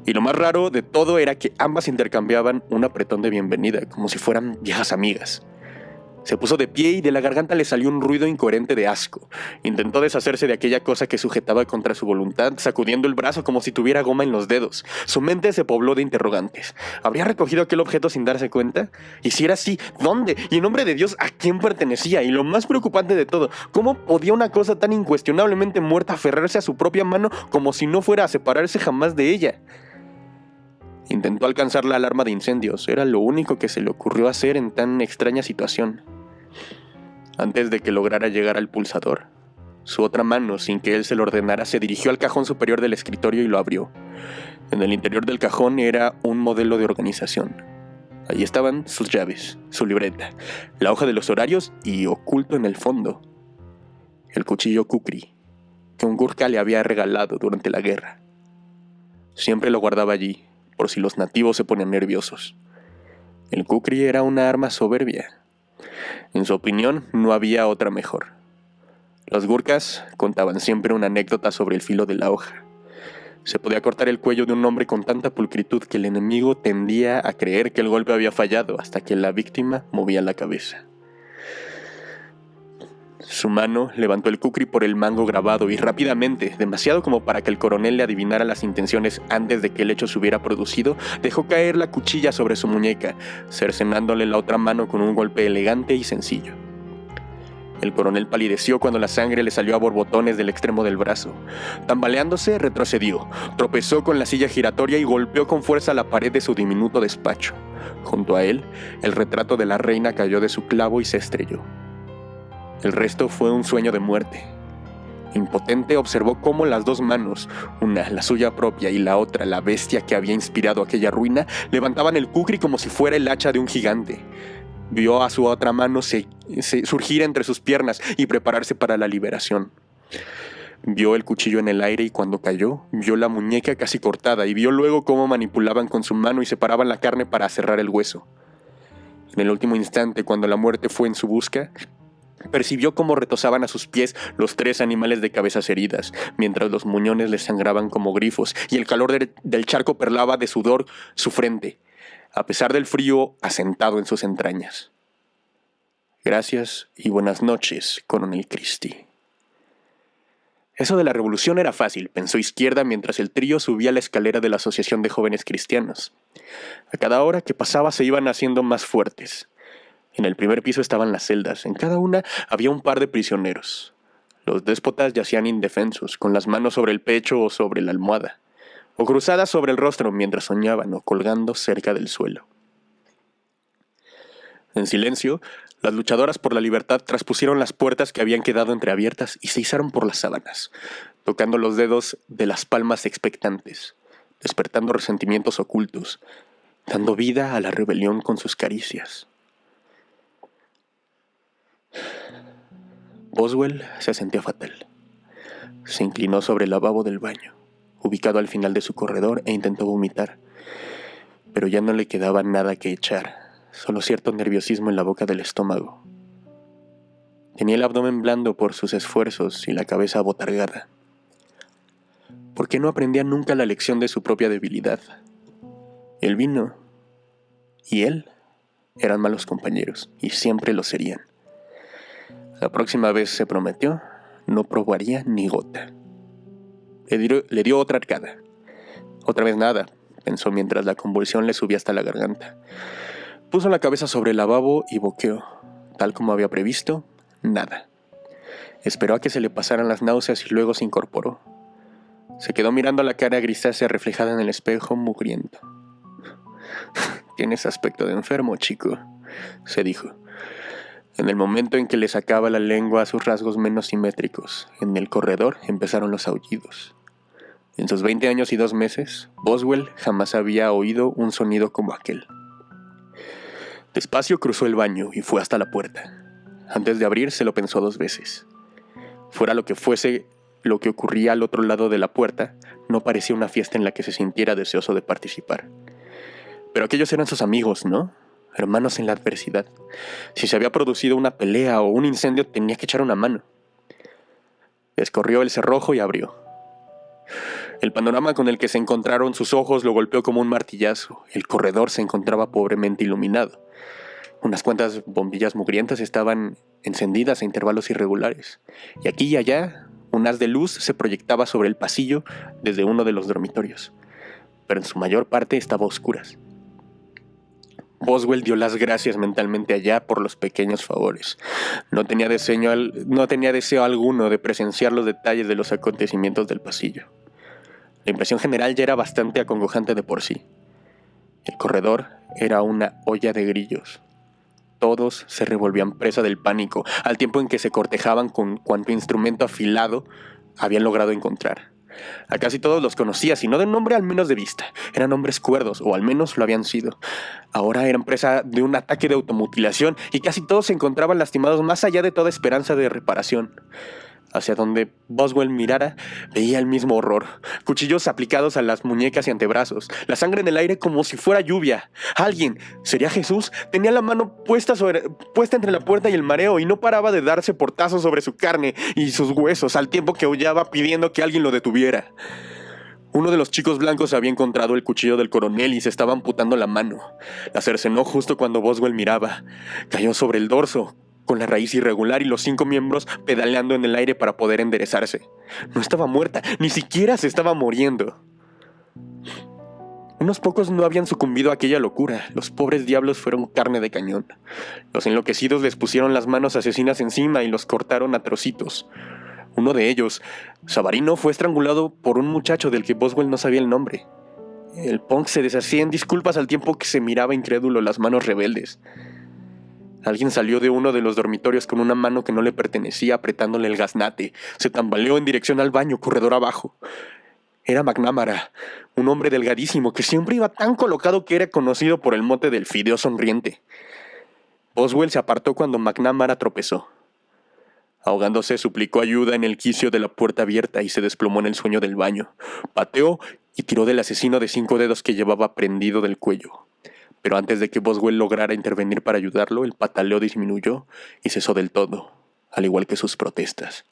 Y lo más raro de todo era que ambas intercambiaban un apretón de bienvenida, como si fueran viejas amigas. Se puso de pie y de la garganta le salió un ruido incoherente de asco. Intentó deshacerse de aquella cosa que sujetaba contra su voluntad, sacudiendo el brazo como si tuviera goma en los dedos. Su mente se pobló de interrogantes. ¿Habría recogido aquel objeto sin darse cuenta? Y si era así, ¿dónde? Y en nombre de Dios, ¿a quién pertenecía? Y lo más preocupante de todo, ¿cómo podía una cosa tan incuestionablemente muerta aferrarse a su propia mano como si no fuera a separarse jamás de ella? Intentó alcanzar la alarma de incendios. Era lo único que se le ocurrió hacer en tan extraña situación. Antes de que lograra llegar al pulsador, su otra mano, sin que él se lo ordenara, se dirigió al cajón superior del escritorio y lo abrió. En el interior del cajón era un modelo de organización. Allí estaban sus llaves, su libreta, la hoja de los horarios y, oculto en el fondo, el cuchillo kukri que un Gurkha le había regalado durante la guerra. Siempre lo guardaba allí, por si los nativos se ponían nerviosos. El kukri era una arma soberbia. En su opinión, no había otra mejor. Los gurkhas contaban siempre una anécdota sobre el filo de la hoja. Se podía cortar el cuello de un hombre con tanta pulcritud que el enemigo tendía a creer que el golpe había fallado hasta que la víctima movía la cabeza. Su mano levantó el kukri por el mango grabado y rápidamente, demasiado como para que el coronel le adivinara las intenciones antes de que el hecho se hubiera producido, dejó caer la cuchilla sobre su muñeca, cercenándole la otra mano con un golpe elegante y sencillo. El coronel palideció cuando la sangre le salió a borbotones del extremo del brazo. Tambaleándose, retrocedió, tropezó con la silla giratoria y golpeó con fuerza la pared de su diminuto despacho. Junto a él, el retrato de la reina cayó de su clavo y se estrelló. El resto fue un sueño de muerte. Impotente, observó cómo las dos manos, una la suya propia y la otra la bestia que había inspirado aquella ruina, levantaban el kukri como si fuera el hacha de un gigante. Vio a su otra mano surgir entre sus piernas y prepararse para la liberación. Vio el cuchillo en el aire y cuando cayó, vio la muñeca casi cortada y vio luego cómo manipulaban con su mano y separaban la carne para cerrar el hueso. En el último instante, cuando la muerte fue en su busca, percibió cómo retozaban a sus pies los 3 animales de cabezas heridas, mientras los muñones le sangraban como grifos y el calor del charco perlaba de sudor su frente, a pesar del frío asentado en sus entrañas. Gracias y buenas noches, coronel Christie. Eso de la revolución era fácil, pensó Izquierda mientras el trío subía la escalera de la Asociación de Jóvenes Cristianos. A cada hora que pasaba se iban haciendo más fuertes. En el primer piso estaban las celdas. En cada una había un par de prisioneros. Los déspotas yacían indefensos, con las manos sobre el pecho o sobre la almohada, o cruzadas sobre el rostro mientras soñaban o colgando cerca del suelo. En silencio, las luchadoras por la libertad traspusieron las puertas que habían quedado entreabiertas y se izaron por las sábanas, tocando los dedos de las palmas expectantes, despertando resentimientos ocultos, dando vida a la rebelión con sus caricias. Boswell se sentía fatal. Se inclinó sobre el lavabo del baño, ubicado al final de su corredor, e intentó vomitar. Pero ya no le quedaba nada que echar, solo cierto nerviosismo en la boca del estómago. Tenía el abdomen blando por sus esfuerzos y la cabeza abotargada. ¿Por qué no aprendía nunca la lección de su propia debilidad? El vino y él eran malos compañeros, y siempre lo serían. La próxima vez, se prometió, no probaría ni gota. Le dio otra arcada. Otra vez nada, pensó mientras la convulsión le subía hasta la garganta. Puso la cabeza sobre el lavabo y boqueó. Tal como había previsto, nada. Esperó a que se le pasaran las náuseas y luego se incorporó. Se quedó mirando la cara grisácea reflejada en el espejo mugriento. «Tienes aspecto de enfermo, chico», se dijo. En el momento en que le sacaba la lengua a sus rasgos menos simétricos, en el corredor empezaron los aullidos. En sus 20 años y 2 meses, Boswell jamás había oído un sonido como aquel. Despacio cruzó el baño y fue hasta la puerta. Antes de abrir, se lo pensó 2 veces. Fuera lo que fuese lo que ocurría al otro lado de la puerta, no parecía una fiesta en la que se sintiera deseoso de participar. Pero aquellos eran sus amigos, ¿no? Hermanos en la adversidad. Si se había producido una pelea o un incendio, tenía que echar una mano. Descorrió el cerrojo y abrió. El panorama con el que se encontraron sus ojos lo golpeó como un martillazo. El corredor se encontraba pobremente iluminado. Unas cuantas bombillas mugrientas estaban encendidas a intervalos irregulares. Y aquí y allá, un haz de luz se proyectaba sobre el pasillo desde uno de los dormitorios. Pero en su mayor parte estaba a oscuras. Boswell dio las gracias mentalmente allá por los pequeños favores. No tenía deseo alguno de presenciar los detalles de los acontecimientos del pasillo. La impresión general ya era bastante acongojante de por sí. El corredor era una olla de grillos. Todos se revolvían presa del pánico, al tiempo en que se cortejaban con cuanto instrumento afilado habían logrado encontrar. A casi todos los conocía, si no de nombre, al menos de vista. Eran hombres cuerdos, o al menos lo habían sido. Ahora eran presa de un ataque de automutilación, y casi todos se encontraban lastimados más allá de toda esperanza de reparación. Hacia donde Boswell mirara, veía el mismo horror. Cuchillos aplicados a las muñecas y antebrazos, la sangre en el aire como si fuera lluvia. Alguien, ¿sería Jesús? Tenía la mano puesta entre la puerta y el mareo y no paraba de darse portazos sobre su carne y sus huesos al tiempo que aullaba pidiendo que alguien lo detuviera. Uno de los chicos blancos había encontrado el cuchillo del coronel y se estaba amputando la mano. La cercenó justo cuando Boswell miraba. Cayó sobre el dorso, con la raíz irregular y los 5 miembros pedaleando en el aire para poder enderezarse. No estaba muerta, ni siquiera se estaba muriendo. Unos pocos no habían sucumbido a aquella locura. Los pobres diablos fueron carne de cañón. Los enloquecidos les pusieron las manos asesinas encima y los cortaron a trocitos. Uno de ellos, Savarino, fue estrangulado por un muchacho del que Boswell no sabía el nombre. El punk se deshacía en disculpas al tiempo que se miraba incrédulo las manos rebeldes. Alguien salió de uno de los dormitorios con una mano que no le pertenecía apretándole el gaznate. Se tambaleó en dirección al baño, corredor abajo. Era McNamara, un hombre delgadísimo que siempre iba tan colocado que era conocido por el mote del fideo sonriente. Boswell se apartó cuando McNamara tropezó. Ahogándose, suplicó ayuda en el quicio de la puerta abierta y se desplomó en el sueño del baño. Pateó y tiró del asesino de 5 dedos que llevaba prendido del cuello. Pero antes de que Boswell lograra intervenir para ayudarlo, el pataleo disminuyó y cesó del todo, al igual que sus protestas.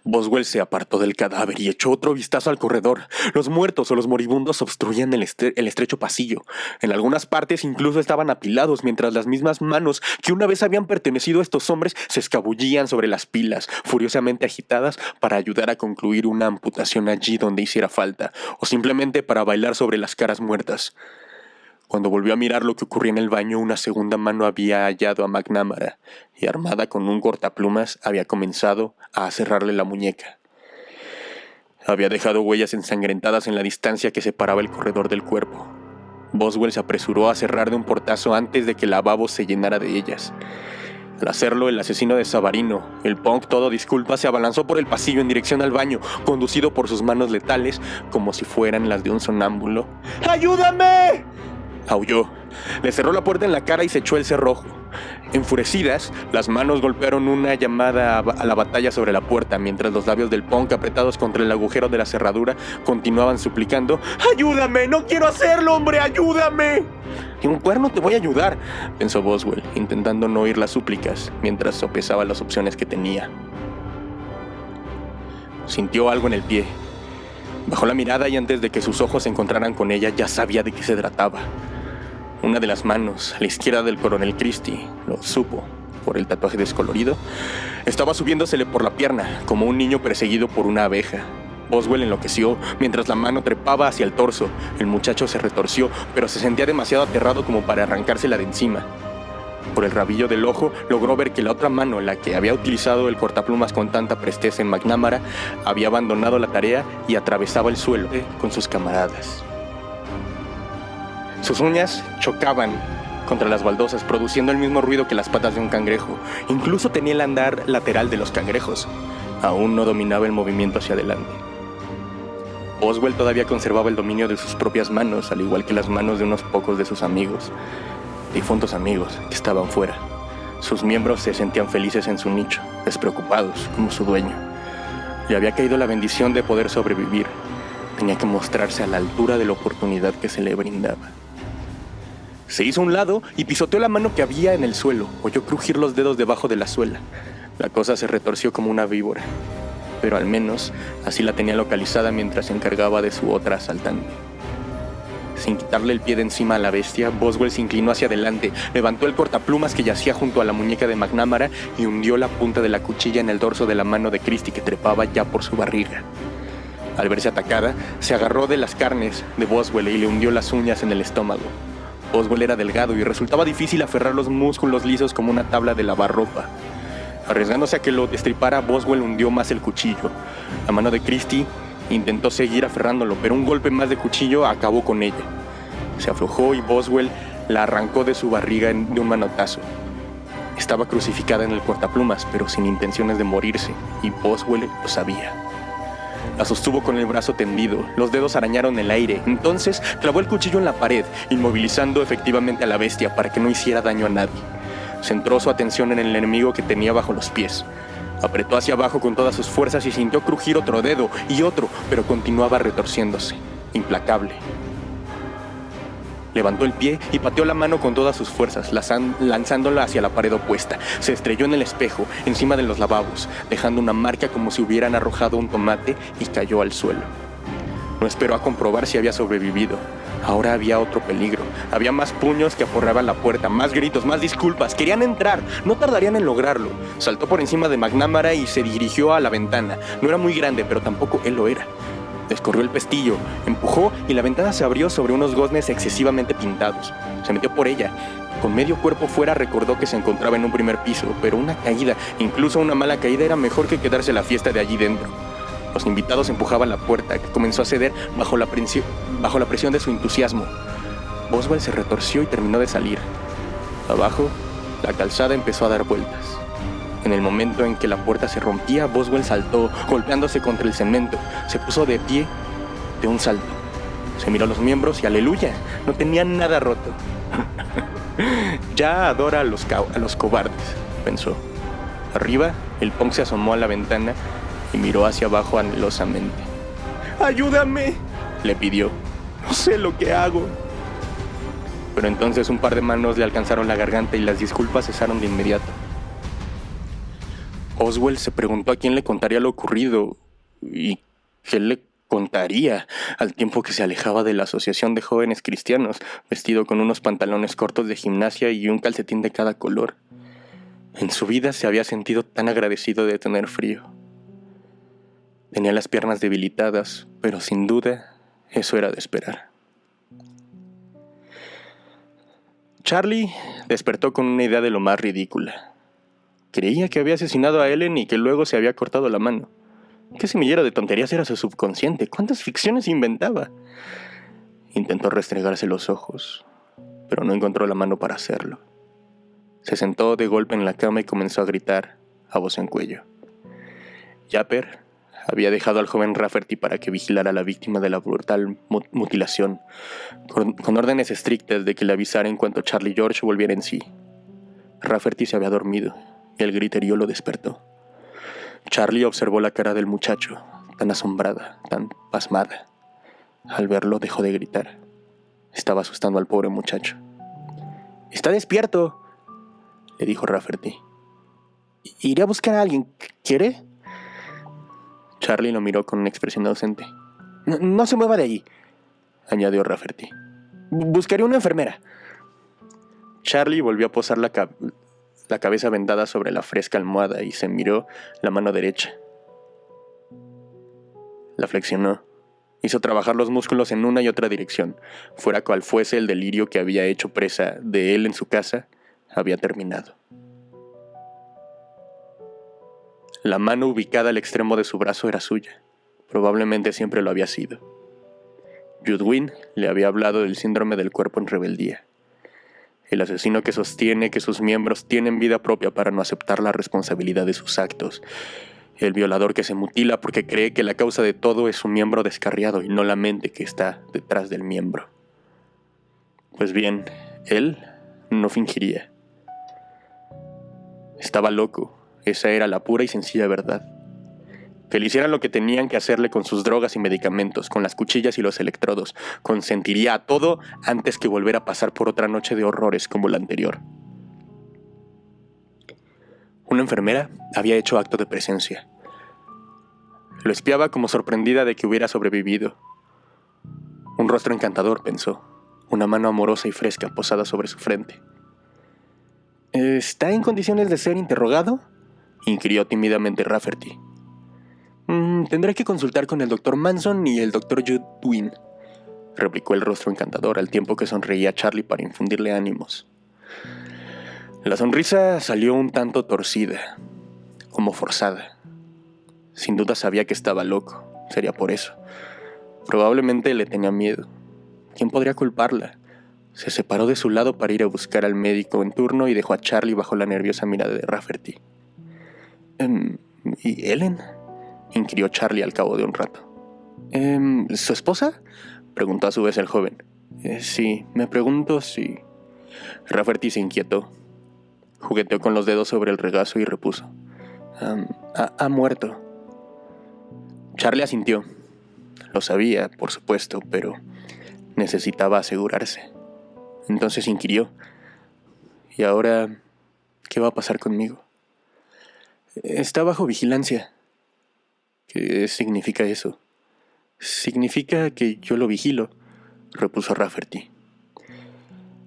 Boswell se apartó del cadáver y echó otro vistazo al corredor. Los muertos o los moribundos obstruían el estrecho pasillo. En algunas partes incluso estaban apilados, mientras las mismas manos que una vez habían pertenecido a estos hombres se escabullían sobre las pilas, furiosamente agitadas para ayudar a concluir una amputación allí donde hiciera falta, o simplemente para bailar sobre las caras muertas. Cuando volvió a mirar lo que ocurría en el baño, una segunda mano había hallado a McNamara y, armada con un cortaplumas, había comenzado a cerrarle la muñeca. Había dejado huellas ensangrentadas en la distancia que separaba el corredor del cuerpo. Boswell se apresuró a cerrar de un portazo antes de que el lavabo se llenara de ellas. Al hacerlo, el asesino de Savarino, el punk todo disculpa, se abalanzó por el pasillo en dirección al baño, conducido por sus manos letales como si fueran las de un sonámbulo. ¡Ayúdame!, aulló. Le cerró la puerta en la cara y se echó el cerrojo. Enfurecidas, las manos golpearon una llamada a la batalla sobre la puerta, mientras los labios del punk, apretados contra el agujero de la cerradura, continuaban suplicando: ¡Ayúdame! ¡No quiero hacerlo, hombre! ¡Ayúdame! Y un cuerno te voy a ayudar, pensó Boswell, intentando no oír las súplicas, mientras sopesaba las opciones que tenía. Sintió algo en el pie. Bajó la mirada y antes de que sus ojos se encontraran con ella, ya sabía de qué se trataba. Una de las manos, a la izquierda del coronel Christie, lo supo, por el tatuaje descolorido, estaba subiéndosele por la pierna, como un niño perseguido por una abeja. Boswell enloqueció mientras la mano trepaba hacia el torso. El muchacho se retorció, pero se sentía demasiado aterrado como para arrancársela de encima. Por el rabillo del ojo, logró ver que la otra mano, la que había utilizado el cortaplumas con tanta presteza en McNamara, había abandonado la tarea y atravesaba el suelo con sus camaradas. Sus uñas chocaban contra las baldosas, produciendo el mismo ruido que las patas de un cangrejo. Incluso tenía el andar lateral de los cangrejos. Aún no dominaba el movimiento hacia adelante. Boswell todavía conservaba el dominio de sus propias manos, al igual que las manos de unos pocos de sus amigos, difuntos amigos, que estaban fuera. Sus miembros se sentían felices en su nicho, despreocupados, como su dueño. Le había caído la bendición de poder sobrevivir. Tenía que mostrarse a la altura de la oportunidad que se le brindaba. Se hizo a un lado y pisoteó la mano que había en el suelo. Oyó crujir los dedos debajo de la suela. La cosa se retorció como una víbora, pero al menos así la tenía localizada mientras se encargaba de su otra asaltante. Sin quitarle el pie de encima a la bestia, Boswell se inclinó hacia adelante, levantó el cortaplumas que yacía junto a la muñeca de McNamara y hundió la punta de la cuchilla en el dorso de la mano de Christie que trepaba ya por su barriga. Al verse atacada, se agarró de las carnes de Boswell y le hundió las uñas en el estómago. Boswell era delgado y resultaba difícil aferrar los músculos lisos como una tabla de lavar ropa. Arriesgándose a que lo destripara, Boswell hundió más el cuchillo. La mano de Christie intentó seguir aferrándolo, pero un golpe más de cuchillo acabó con ella. Se aflojó y Boswell la arrancó de su barriga de un manotazo. Estaba crucificada en el cortaplumas, pero sin intenciones de morirse, y Boswell lo sabía. La sostuvo con el brazo tendido, los dedos arañaron el aire. Entonces clavó el cuchillo en la pared, inmovilizando efectivamente a la bestia para que no hiciera daño a nadie. Centró su atención en el enemigo que tenía bajo los pies. Apretó hacia abajo con todas sus fuerzas y sintió crujir otro dedo y otro, pero continuaba retorciéndose, implacable. Levantó el pie y pateó la mano con todas sus fuerzas, lanzándola hacia la pared opuesta. Se estrelló en el espejo, encima de los lavabos, dejando una marca como si hubieran arrojado un tomate, y cayó al suelo. No esperó a comprobar si había sobrevivido. Ahora había otro peligro. Había más puños que aporreaban la puerta, más gritos, más disculpas. Querían entrar. No tardarían en lograrlo. Saltó por encima de McNamara y se dirigió a la ventana. No era muy grande, pero tampoco él lo era. Descorrió el pestillo, empujó y la ventana se abrió sobre unos goznes excesivamente pintados. Se metió por ella. Con medio cuerpo fuera recordó que se encontraba en un primer piso, pero una caída, incluso una mala caída, era mejor que quedarse la fiesta de allí dentro. Los invitados empujaban la puerta, que comenzó a ceder bajo la presión de su entusiasmo. Boswell se retorció y terminó de salir. Abajo, la calzada empezó a dar vueltas. En el momento en que la puerta se rompía, Boswell saltó, golpeándose contra el cemento. Se puso de pie de un salto. Se miró los miembros y ¡aleluya! No tenía nada roto. Ya adora a los cobardes, pensó. Arriba, el punk se asomó a la ventana y miró hacia abajo anhelosamente. ¡Ayúdame!, le pidió. No sé lo que hago. Pero entonces un par de manos le alcanzaron la garganta y las disculpas cesaron de inmediato. Boswell se preguntó a quién le contaría lo ocurrido y qué le contaría, al tiempo que se alejaba de la asociación de jóvenes cristianos, vestido con unos pantalones cortos de gimnasia y un calcetín de cada color. En su vida se había sentido tan agradecido de tener frío. Tenía las piernas debilitadas, pero sin duda eso era de esperar. Charlie despertó con una idea de lo más ridícula. Creía que había asesinado a Ellen y que luego se había cortado la mano. ¿Qué semillero de tonterías era su subconsciente? ¿Cuántas ficciones inventaba? Intentó restregarse los ojos, pero no encontró la mano para hacerlo. Se sentó de golpe en la cama y comenzó a gritar a voz en cuello. Japper había dejado al joven Rafferty para que vigilara a la víctima de la brutal mutilación, con órdenes estrictas de que le avisara en cuanto Charlie George volviera en sí. Rafferty se había dormido y el griterío lo despertó. Charlie observó la cara del muchacho, tan asombrada, tan pasmada. Al verlo dejó de gritar. Estaba asustando al pobre muchacho. «¡Está despierto!», le dijo Rafferty. «Iré a buscar a alguien. ¿Quiere?». Charlie lo miró con una expresión ausente. No se mueva de allí», añadió Rafferty. «Buscaré una enfermera». Charlie volvió a posar la cabeza vendada sobre la fresca almohada y se miró la mano derecha. La flexionó. Hizo trabajar los músculos en una y otra dirección. Fuera cual fuese el delirio que había hecho presa de él en su casa, había terminado. La mano ubicada al extremo de su brazo era suya. Probablemente siempre lo había sido. Judwin le había hablado del síndrome del cuerpo en rebeldía. El asesino que sostiene que sus miembros tienen vida propia para no aceptar la responsabilidad de sus actos. El violador que se mutila porque cree que la causa de todo es su miembro descarriado y no la mente que está detrás del miembro. Pues bien, él no fingiría. Estaba loco. Esa era la pura y sencilla verdad. Que le hicieran lo que tenían que hacerle con sus drogas y medicamentos, con las cuchillas y los electrodos. Consentiría a todo antes que volver a pasar por otra noche de horrores como la anterior. Una enfermera había hecho acto de presencia. Lo espiaba como sorprendida de que hubiera sobrevivido. Un rostro encantador, pensó. Una mano amorosa y fresca posada sobre su frente. «¿Está en condiciones de ser interrogado?», inquirió tímidamente Rafferty. «Tendré que consultar con el Dr. Manson y el Dr. Judwin», replicó el rostro encantador al tiempo que sonreía a Charlie para infundirle ánimos. La sonrisa salió un tanto torcida, como forzada. Sin duda sabía que estaba loco, sería por eso. Probablemente le tenía miedo. ¿Quién podría culparla? Se separó de su lado para ir a buscar al médico en turno y dejó a Charlie bajo la nerviosa mirada de Rafferty. ¿Y Ellen?, inquirió Charlie al cabo de un rato. ¿Su esposa?, preguntó a su vez el joven. Sí, me pregunto si... Rafferty se inquietó. Jugueteó con los dedos sobre el regazo y repuso. Ha muerto. Charlie asintió. Lo sabía, por supuesto, pero necesitaba asegurarse. Entonces inquirió. ¿Y ahora qué va a pasar conmigo? Está bajo vigilancia. ¿Qué significa eso? Significa que yo lo vigilo, repuso Rafferty.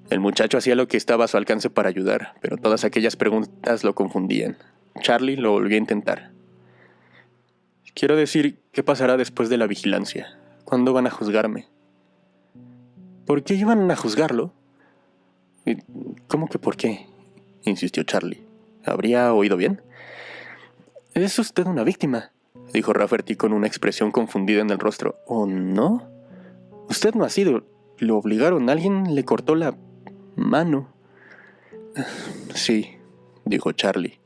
El muchacho hacía lo que estaba a su alcance para ayudar, pero todas aquellas preguntas lo confundían. Charlie lo volvió a intentar. Quiero decir, ¿qué pasará después de la vigilancia? ¿Cuándo van a juzgarme? ¿Por qué iban a juzgarlo? ¿Cómo que por qué? Insistió Charlie. ¿Habría oído bien? Es usted una víctima, dijo Rafferty con una expresión confundida en el rostro. ¿O no? Usted no ha sido. Lo obligaron. Alguien le cortó la mano. Sí, dijo Charlie.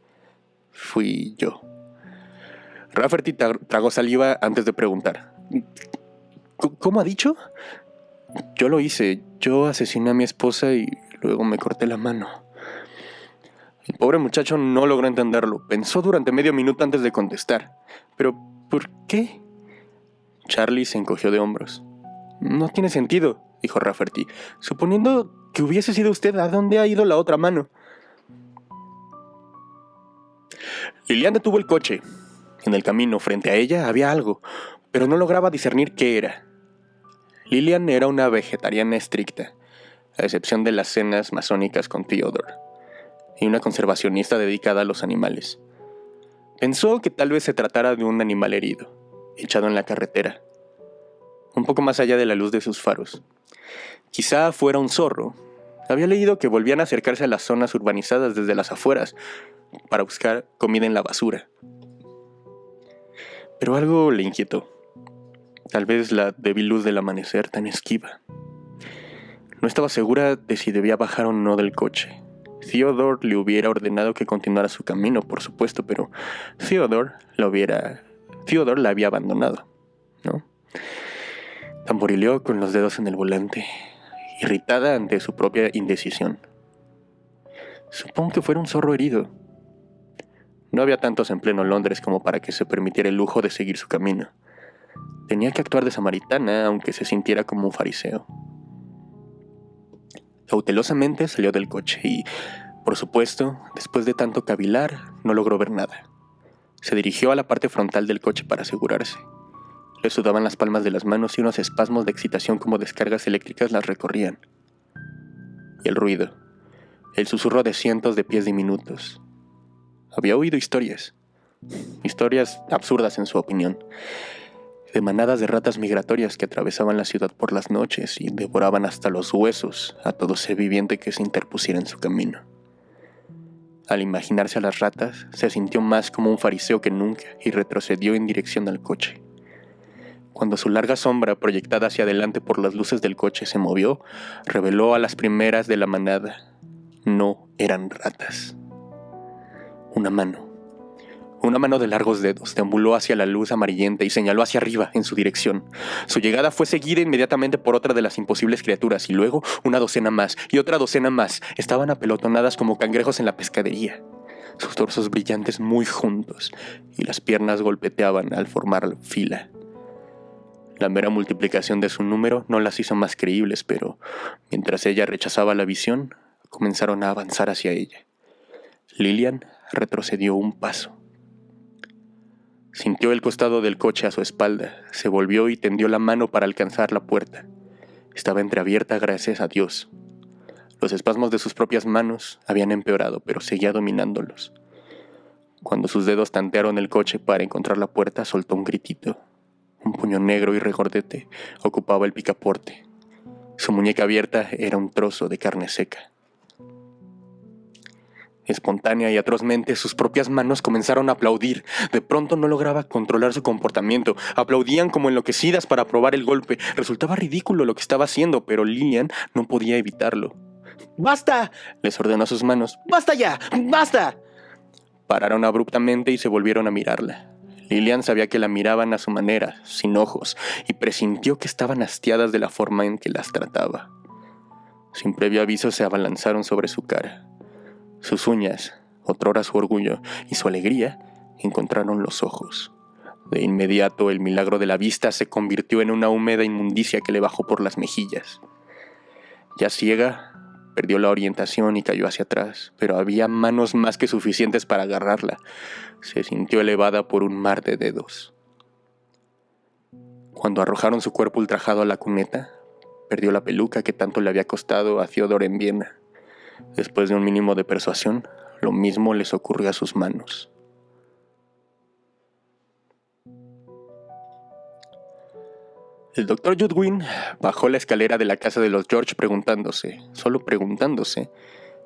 Fui yo. Rafferty tragó saliva antes de preguntar. ¿Cómo ha dicho? Yo lo hice. Yo asesiné a mi esposa y luego me corté la mano. El pobre muchacho no logró entenderlo. Pensó durante medio minuto antes de contestar. ¿Pero por qué? Charlie se encogió de hombros. No tiene sentido, dijo Rafferty. Suponiendo que hubiese sido usted, ¿a dónde ha ido la otra mano? Lilian detuvo el coche. En el camino, frente a ella, había algo, pero no lograba discernir qué era. Lilian era una vegetariana estricta, a excepción de las cenas masónicas con Theodore, y una conservacionista dedicada a los animales. Pensó que tal vez se tratara de un animal herido, echado en la carretera, un poco más allá de la luz de sus faros. Quizá fuera un zorro. Había leído que volvían a acercarse a las zonas urbanizadas desde las afueras para buscar comida en la basura. Pero algo le inquietó. Tal vez la débil luz del amanecer tan esquiva. No estaba segura de si debía bajar o no del coche. Theodore le hubiera ordenado que continuara su camino, por supuesto, pero Theodore la había abandonado, ¿no? Tamborileó con los dedos en el volante, irritada ante su propia indecisión. Supongo que fuera un zorro herido. No había tantos en pleno Londres como para que se permitiera el lujo de seguir su camino. Tenía que actuar de samaritana, aunque se sintiera como un fariseo. Cautelosamente salió del coche y, por supuesto, después de tanto cavilar, no logró ver nada. Se dirigió a la parte frontal del coche para asegurarse. Le sudaban las palmas de las manos y unos espasmos de excitación como descargas eléctricas las recorrían. Y el ruido, el susurro de cientos de pies diminutos. Había oído historias absurdas en su opinión, de manadas de ratas migratorias que atravesaban la ciudad por las noches y devoraban hasta los huesos a todo ser viviente que se interpusiera en su camino. Al imaginarse a las ratas, se sintió más como un fariseo que nunca y retrocedió en dirección al coche. Cuando su larga sombra, proyectada hacia adelante por las luces del coche, se movió, reveló a las primeras de la manada. No eran ratas. Una mano de largos dedos deambuló hacia la luz amarillenta y señaló hacia arriba, en su dirección. Su llegada fue seguida inmediatamente por otra de las imposibles criaturas, y luego una docena más, y otra docena más. Estaban apelotonadas como cangrejos en la pescadería, sus torsos brillantes muy juntos, y las piernas golpeteaban al formar fila. La mera multiplicación de su número no las hizo más creíbles, pero mientras ella rechazaba la visión, comenzaron a avanzar hacia ella. Lilian retrocedió un paso. Sintió el costado del coche a su espalda, se volvió y tendió la mano para alcanzar la puerta. Estaba entreabierta gracias a Dios. Los espasmos de sus propias manos habían empeorado, pero seguía dominándolos. Cuando sus dedos tantearon el coche para encontrar la puerta, soltó un gritito. Un puño negro y regordete ocupaba el picaporte. Su muñeca abierta era un trozo de carne seca. Espontánea y atrozmente, sus propias manos comenzaron a aplaudir. De pronto no lograba controlar su comportamiento. Aplaudían como enloquecidas para probar el golpe. Resultaba ridículo lo que estaba haciendo, pero Lilian no podía evitarlo. ¡Basta!, les ordenó a sus manos. ¡Basta ya! ¡Basta! Pararon abruptamente y se volvieron a mirarla. Lilian sabía que la miraban a su manera, sin ojos, y presintió que estaban hastiadas de la forma en que las trataba. Sin previo aviso se abalanzaron sobre su cara. Sus uñas, otrora su orgullo y su alegría, encontraron los ojos. De inmediato el milagro de la vista se convirtió en una húmeda inmundicia que le bajó por las mejillas. Ya ciega, perdió la orientación y cayó hacia atrás, pero había manos más que suficientes para agarrarla. Se sintió elevada por un mar de dedos. Cuando arrojaron su cuerpo ultrajado a la cuneta, perdió la peluca que tanto le había costado a Theodore en Viena. Después de un mínimo de persuasión, lo mismo les ocurrió a sus manos. El doctor Judwin bajó la escalera de la casa de los George solo preguntándose,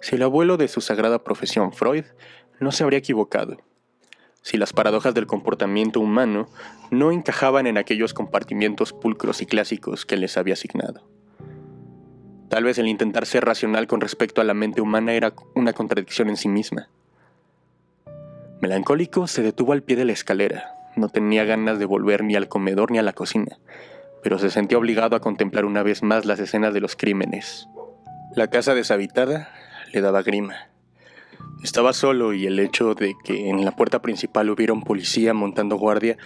si el abuelo de su sagrada profesión, Freud, no se habría equivocado. Si las paradojas del comportamiento humano no encajaban en aquellos compartimientos pulcros y clásicos que les había asignado. Tal vez el intentar ser racional con respecto a la mente humana era una contradicción en sí misma. Melancólico, se detuvo al pie de la escalera. No tenía ganas de volver ni al comedor ni a la cocina, pero se sentía obligado a contemplar una vez más las escenas de los crímenes. La casa deshabitada le daba grima. Estaba solo y el hecho de que en la puerta principal hubiera un policía montando guardia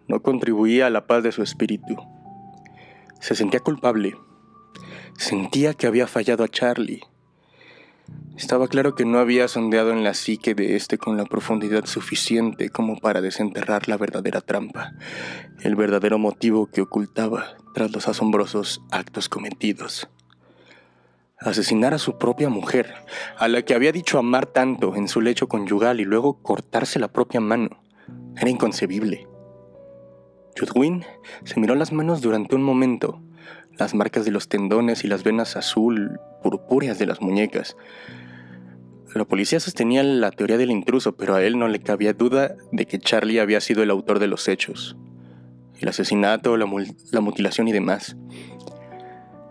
no contribuía a la paz de su espíritu. Se sentía culpable. Sentía que había fallado a Charlie. Estaba claro que no había sondeado en la psique de este con la profundidad suficiente como para desenterrar la verdadera trampa, el verdadero motivo que ocultaba tras los asombrosos actos cometidos. Asesinar a su propia mujer, a la que había dicho amar tanto en su lecho conyugal y luego cortarse la propia mano, era inconcebible. Judwin se miró las manos durante un momento, las marcas de los tendones y las venas azul purpúreas de las muñecas. La policía sostenía la teoría del intruso, pero a él no le cabía duda de que Charlie había sido el autor de los hechos. El asesinato, la mutilación y demás.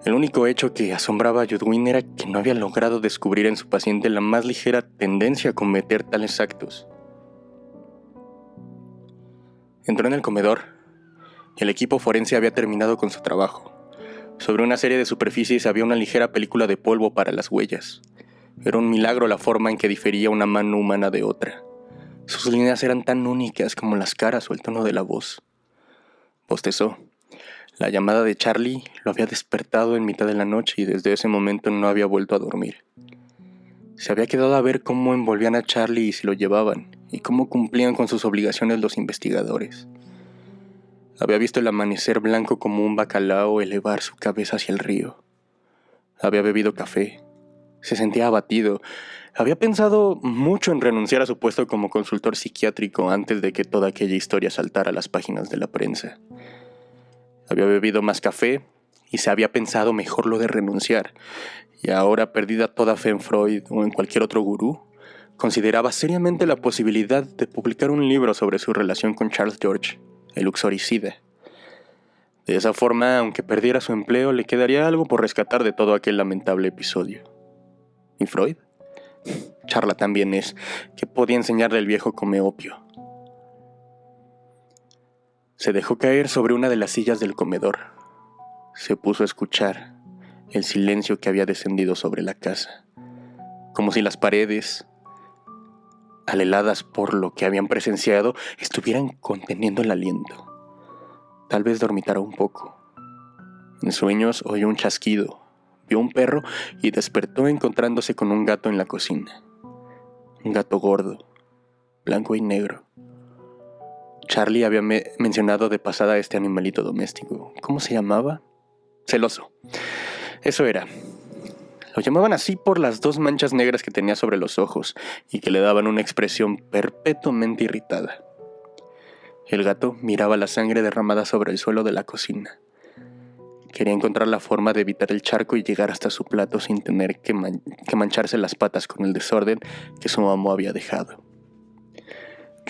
El único hecho que asombraba a Judwin era que no había logrado descubrir en su paciente la más ligera tendencia a cometer tales actos. Entró en el comedor. El equipo forense había terminado con su trabajo. Sobre una serie de superficies había una ligera película de polvo para las huellas. Era un milagro la forma en que difería una mano humana de otra. Sus líneas eran tan únicas como las caras o el tono de la voz. Bostezó. La llamada de Charlie lo había despertado en mitad de la noche y desde ese momento no había vuelto a dormir. Se había quedado a ver cómo envolvían a Charlie y se lo llevaban, y cómo cumplían con sus obligaciones los investigadores. Había visto el amanecer blanco como un bacalao elevar su cabeza hacia el río. Había bebido café. Se sentía abatido. Había pensado mucho en renunciar a su puesto como consultor psiquiátrico antes de que toda aquella historia saltara a las páginas de la prensa. Había bebido más café y se había pensado mejor lo de renunciar. Y ahora, perdida toda fe en Freud o en cualquier otro gurú, consideraba seriamente la posibilidad de publicar un libro sobre su relación con Charles George, el uxoricida. De esa forma, aunque perdiera su empleo, le quedaría algo por rescatar de todo aquel lamentable episodio. ¿Y Freud? Charlatán bien es. ¿Qué podía enseñarle el viejo come opio? Se dejó caer sobre una de las sillas del comedor. Se puso a escuchar el silencio que había descendido sobre la casa, como si las paredes, aleladas por lo que habían presenciado, estuvieran conteniendo el aliento. Tal vez dormitara un poco. En sueños oyó un chasquido, vio un perro y despertó encontrándose con un gato en la cocina. Un gato gordo, blanco y negro. Charlie había mencionado de pasada a este animalito doméstico. ¿Cómo se llamaba? Celoso. Eso era. Lo llamaban así por las 2 manchas negras que tenía sobre los ojos y que le daban una expresión perpetuamente irritada. El gato miraba la sangre derramada sobre el suelo de la cocina. Quería encontrar la forma de evitar el charco y llegar hasta su plato sin tener que mancharse las patas con el desorden que su amo había dejado.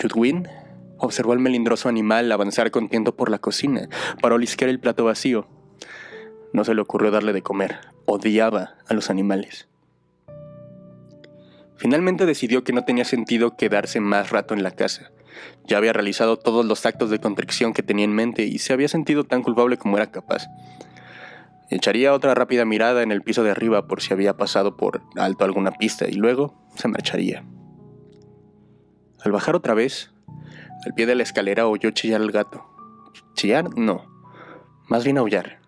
Judwin observó al melindroso animal avanzar contento por la cocina para olisquear el plato vacío. No se le ocurrió darle de comer. Odiaba a los animales. Finalmente decidió que no tenía sentido quedarse más rato en la casa. Ya había realizado todos los actos de contrición que tenía en mente y se había sentido tan culpable como era capaz. Echaría otra rápida mirada en el piso de arriba por si había pasado por alto alguna pista y luego se marcharía. Al bajar otra vez, al pie de la escalera oyó chillar al gato. ¿Chillar? No, más bien aullar.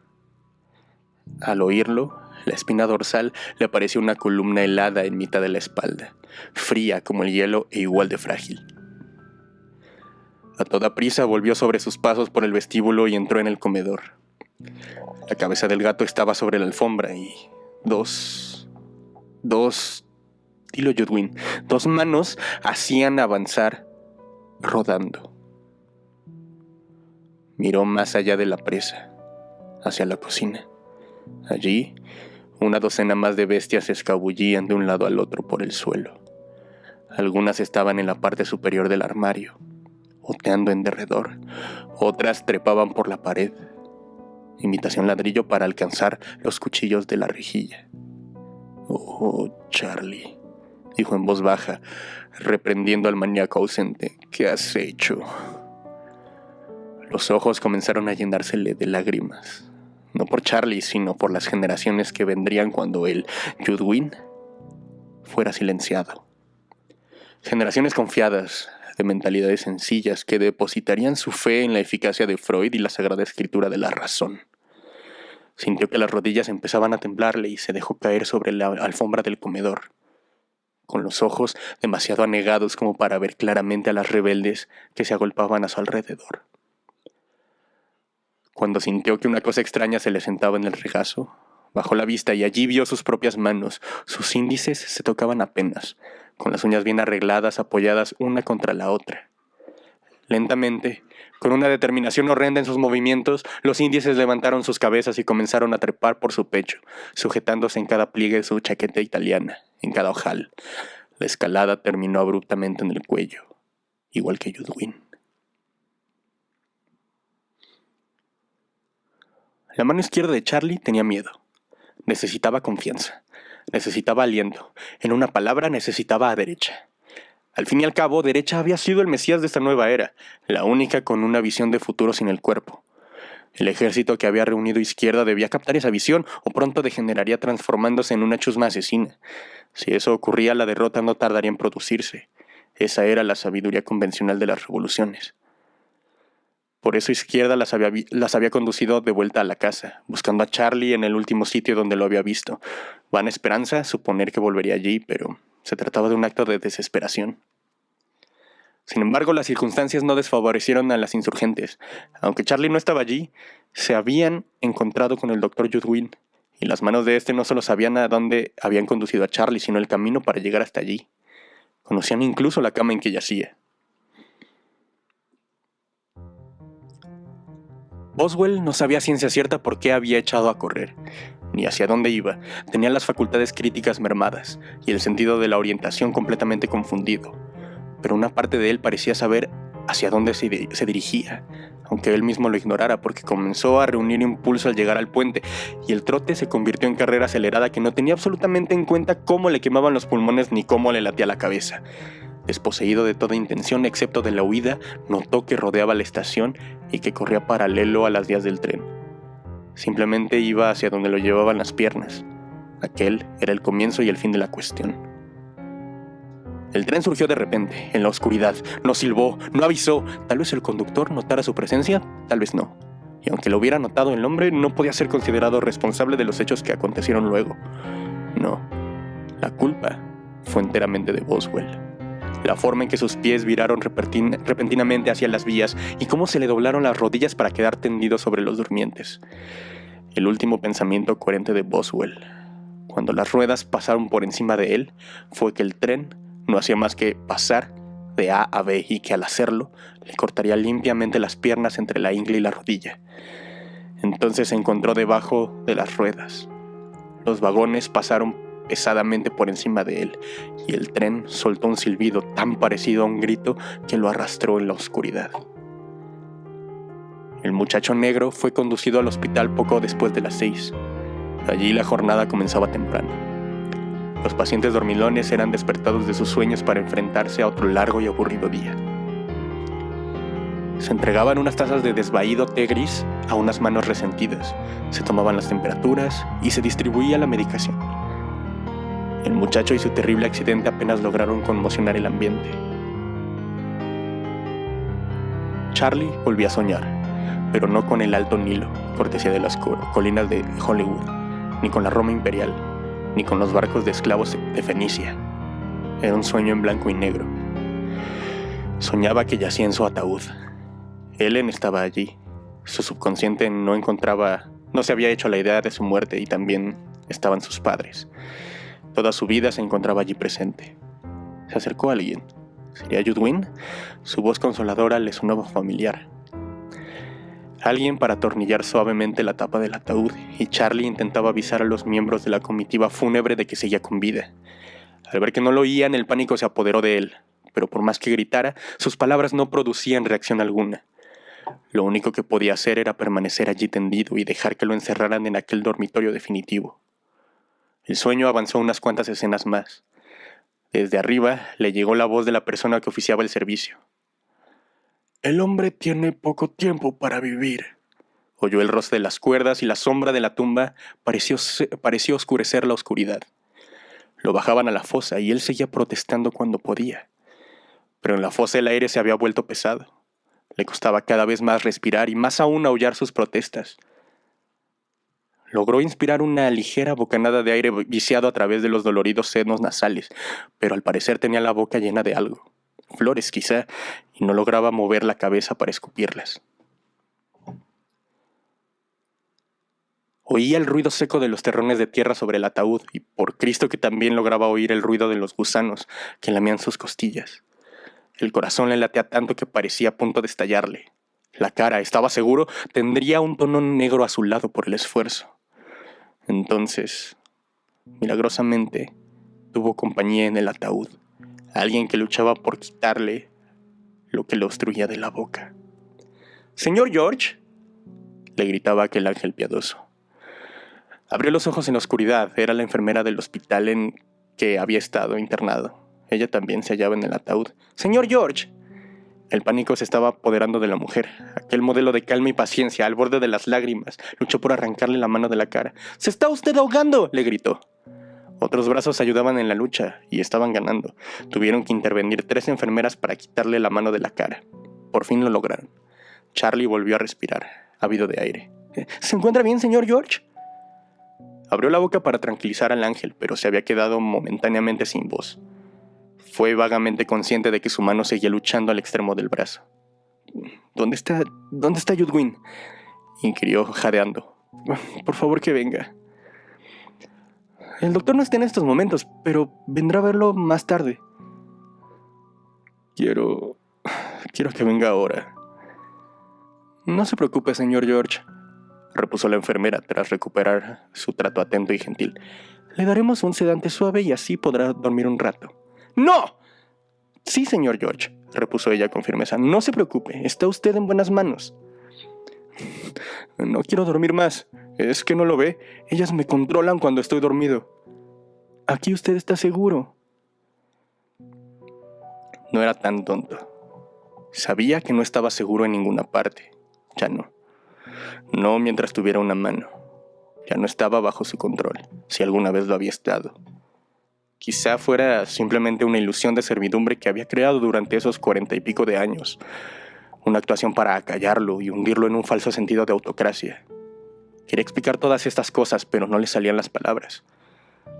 Al oírlo, la espina dorsal le apareció una columna helada en mitad de la espalda, fría como el hielo e igual de frágil. A toda prisa volvió sobre sus pasos por el vestíbulo y entró en el comedor. La cabeza del gato estaba sobre la alfombra y dilo Judwin, 2 manos hacían avanzar rodando. Miró más allá de la presa, hacia la cocina. Allí, una docena más de bestias se escabullían de un lado al otro por el suelo. Algunas estaban en la parte superior del armario, oteando en derredor. Otras trepaban por la pared, imitación ladrillo para alcanzar los cuchillos de la rejilla. «Oh, Charlie», dijo en voz baja, reprendiendo al maníaco ausente. «¿Qué has hecho?» Los ojos comenzaron a llenársele de lágrimas. No por Charlie, sino por las generaciones que vendrían cuando el Judwin fuera silenciado. Generaciones confiadas, de mentalidades sencillas, que depositarían su fe en la eficacia de Freud y la sagrada escritura de la razón. Sintió que las rodillas empezaban a temblarle y se dejó caer sobre la alfombra del comedor, con los ojos demasiado anegados como para ver claramente a las rebeldes que se agolpaban a su alrededor. Cuando sintió que una cosa extraña se le sentaba en el regazo, bajó la vista y allí vio sus propias manos. Sus índices se tocaban apenas, con las uñas bien arregladas apoyadas una contra la otra. Lentamente, con una determinación horrenda en sus movimientos, los índices levantaron sus cabezas y comenzaron a trepar por su pecho, sujetándose en cada pliegue de su chaqueta italiana, en cada ojal. La escalada terminó abruptamente en el cuello, igual que Judwin. La mano izquierda de Charlie tenía miedo. Necesitaba confianza. Necesitaba aliento. En una palabra, necesitaba a Derecha. Al fin y al cabo, Derecha había sido el mesías de esta nueva era, la única con una visión de futuro sin el cuerpo. El ejército que había reunido Izquierda debía captar esa visión, o pronto degeneraría transformándose en una chusma asesina. Si eso ocurría, la derrota no tardaría en producirse. Esa era la sabiduría convencional de las revoluciones. Por eso Izquierda las había conducido de vuelta a la casa, buscando a Charlie en el último sitio donde lo había visto. Vana esperanza suponer que volvería allí, pero se trataba de un acto de desesperación. Sin embargo, las circunstancias no desfavorecieron a las insurgentes. Aunque Charlie no estaba allí, se habían encontrado con el Dr. Judwin, y las manos de este no solo sabían a dónde habían conducido a Charlie, sino el camino para llegar hasta allí. Conocían incluso la cama en que yacía. Boswell no sabía a ciencia cierta por qué había echado a correr, ni hacia dónde iba. Tenía las facultades críticas mermadas y el sentido de la orientación completamente confundido. Pero una parte de él parecía saber hacia dónde se dirigía, aunque él mismo lo ignorara, porque comenzó a reunir impulso al llegar al puente, y el trote se convirtió en carrera acelerada que no tenía absolutamente en cuenta cómo le quemaban los pulmones ni cómo le latía la cabeza. Desposeído de toda intención excepto de la huida, notó que rodeaba la estación y que corría paralelo a las vías del tren. Simplemente iba hacia donde lo llevaban las piernas. Aquel era el comienzo y el fin de la cuestión. El tren surgió de repente, en la oscuridad. No silbó, no avisó. Tal vez el conductor notara su presencia, tal vez no. Y aunque lo hubiera notado, el hombre no podía ser considerado responsable de los hechos que acontecieron luego. No, la culpa fue enteramente de Boswell. La forma en que sus pies viraron repentinamente hacia las vías y cómo se le doblaron las rodillas para quedar tendido sobre los durmientes. El último pensamiento coherente de Boswell, cuando las ruedas pasaron por encima de él, fue que el tren no hacía más que pasar de A a B y que al hacerlo le cortaría limpiamente las piernas entre la ingle y la rodilla. Entonces se encontró debajo de las ruedas. Los vagones pasaron pesadamente por encima de él, y el tren soltó un silbido tan parecido a un grito que lo arrastró en la oscuridad. El muchacho negro fue conducido al hospital poco después de las 6. Allí la jornada comenzaba temprano. Los pacientes dormilones eran despertados de sus sueños para enfrentarse a otro largo y aburrido día. Se entregaban unas tazas de desvaído té gris a unas manos resentidas, se tomaban las temperaturas y se distribuía la medicación. El muchacho y su terrible accidente apenas lograron conmocionar el ambiente. Charlie volvió a soñar, pero no con el Alto Nilo, cortesía de las colinas de Hollywood, ni con la Roma imperial, ni con los barcos de esclavos de Fenicia. Era un sueño en blanco y negro. Soñaba que yacía en su ataúd. Ellen estaba allí. Su subconsciente no se había hecho la idea de su muerte y también estaban sus padres. Toda su vida se encontraba allí presente. Se acercó a alguien. ¿Sería Judwin? Su voz consoladora le sonaba familiar. Alguien para atornillar suavemente la tapa del ataúd, y Charlie intentaba avisar a los miembros de la comitiva fúnebre de que seguía con vida. Al ver que no lo oían, el pánico se apoderó de él, pero por más que gritara, sus palabras no producían reacción alguna. Lo único que podía hacer era permanecer allí tendido y dejar que lo encerraran en aquel dormitorio definitivo. El sueño avanzó unas cuantas escenas más. Desde arriba le llegó la voz de la persona que oficiaba el servicio. «El hombre tiene poco tiempo para vivir». Oyó el roce de las cuerdas y la sombra de la tumba pareció oscurecer la oscuridad. Lo bajaban a la fosa y él seguía protestando cuando podía. Pero en la fosa el aire se había vuelto pesado. Le costaba cada vez más respirar y más aún aullar sus protestas. Logró inspirar una ligera bocanada de aire viciado a través de los doloridos senos nasales, pero al parecer tenía la boca llena de algo. Flores quizá, y no lograba mover la cabeza para escupirlas. Oía el ruido seco de los terrones de tierra sobre el ataúd, y por Cristo que también lograba oír el ruido de los gusanos que lamían sus costillas. El corazón le latea tanto que parecía a punto de estallarle. La cara, estaba seguro, tendría un tono negro azulado por el esfuerzo. Entonces, milagrosamente, tuvo compañía en el ataúd. Alguien que luchaba por quitarle lo que le obstruía de la boca. «¡Señor George!», le gritaba aquel ángel piadoso. Abrió los ojos en la oscuridad. Era la enfermera del hospital en que había estado internado. Ella también se hallaba en el ataúd. «¡Señor George!». El pánico se estaba apoderando de la mujer. Aquel modelo de calma y paciencia, al borde de las lágrimas, luchó por arrancarle la mano de la cara. «¡Se está usted ahogando!», le gritó. Otros brazos ayudaban en la lucha y estaban ganando. Tuvieron que intervenir 3 enfermeras para quitarle la mano de la cara. Por fin lo lograron. Charlie volvió a respirar, ávido de aire. «¿Se encuentra bien, señor George?». Abrió la boca para tranquilizar al ángel, pero se había quedado momentáneamente sin voz. Fue vagamente consciente de que su mano seguía luchando al extremo del brazo. ¿Dónde está Judwin?», inquirió jadeando. «Por favor, que venga». «El doctor no está en estos momentos, pero vendrá a verlo más tarde». Quiero que venga ahora». «No se preocupe, señor George», repuso la enfermera tras recuperar su trato atento y gentil. «Le daremos un sedante suave y así podrá dormir un rato». «¡No!». «Sí, señor George», repuso ella con firmeza. «No se preocupe, está usted en buenas manos». «No quiero dormir más. ¿Es que no lo ve? Ellas me controlan cuando estoy dormido». «Aquí usted está seguro». No era tan tonto. Sabía que no estaba seguro en ninguna parte. Ya no. No mientras tuviera una mano. Ya no estaba bajo su control, si alguna vez lo había estado. Quizá fuera simplemente una ilusión de servidumbre que había creado durante esos 40 y pico de años. Una actuación para acallarlo y hundirlo en un falso sentido de autocracia. Quería explicar todas estas cosas, pero no le salían las palabras.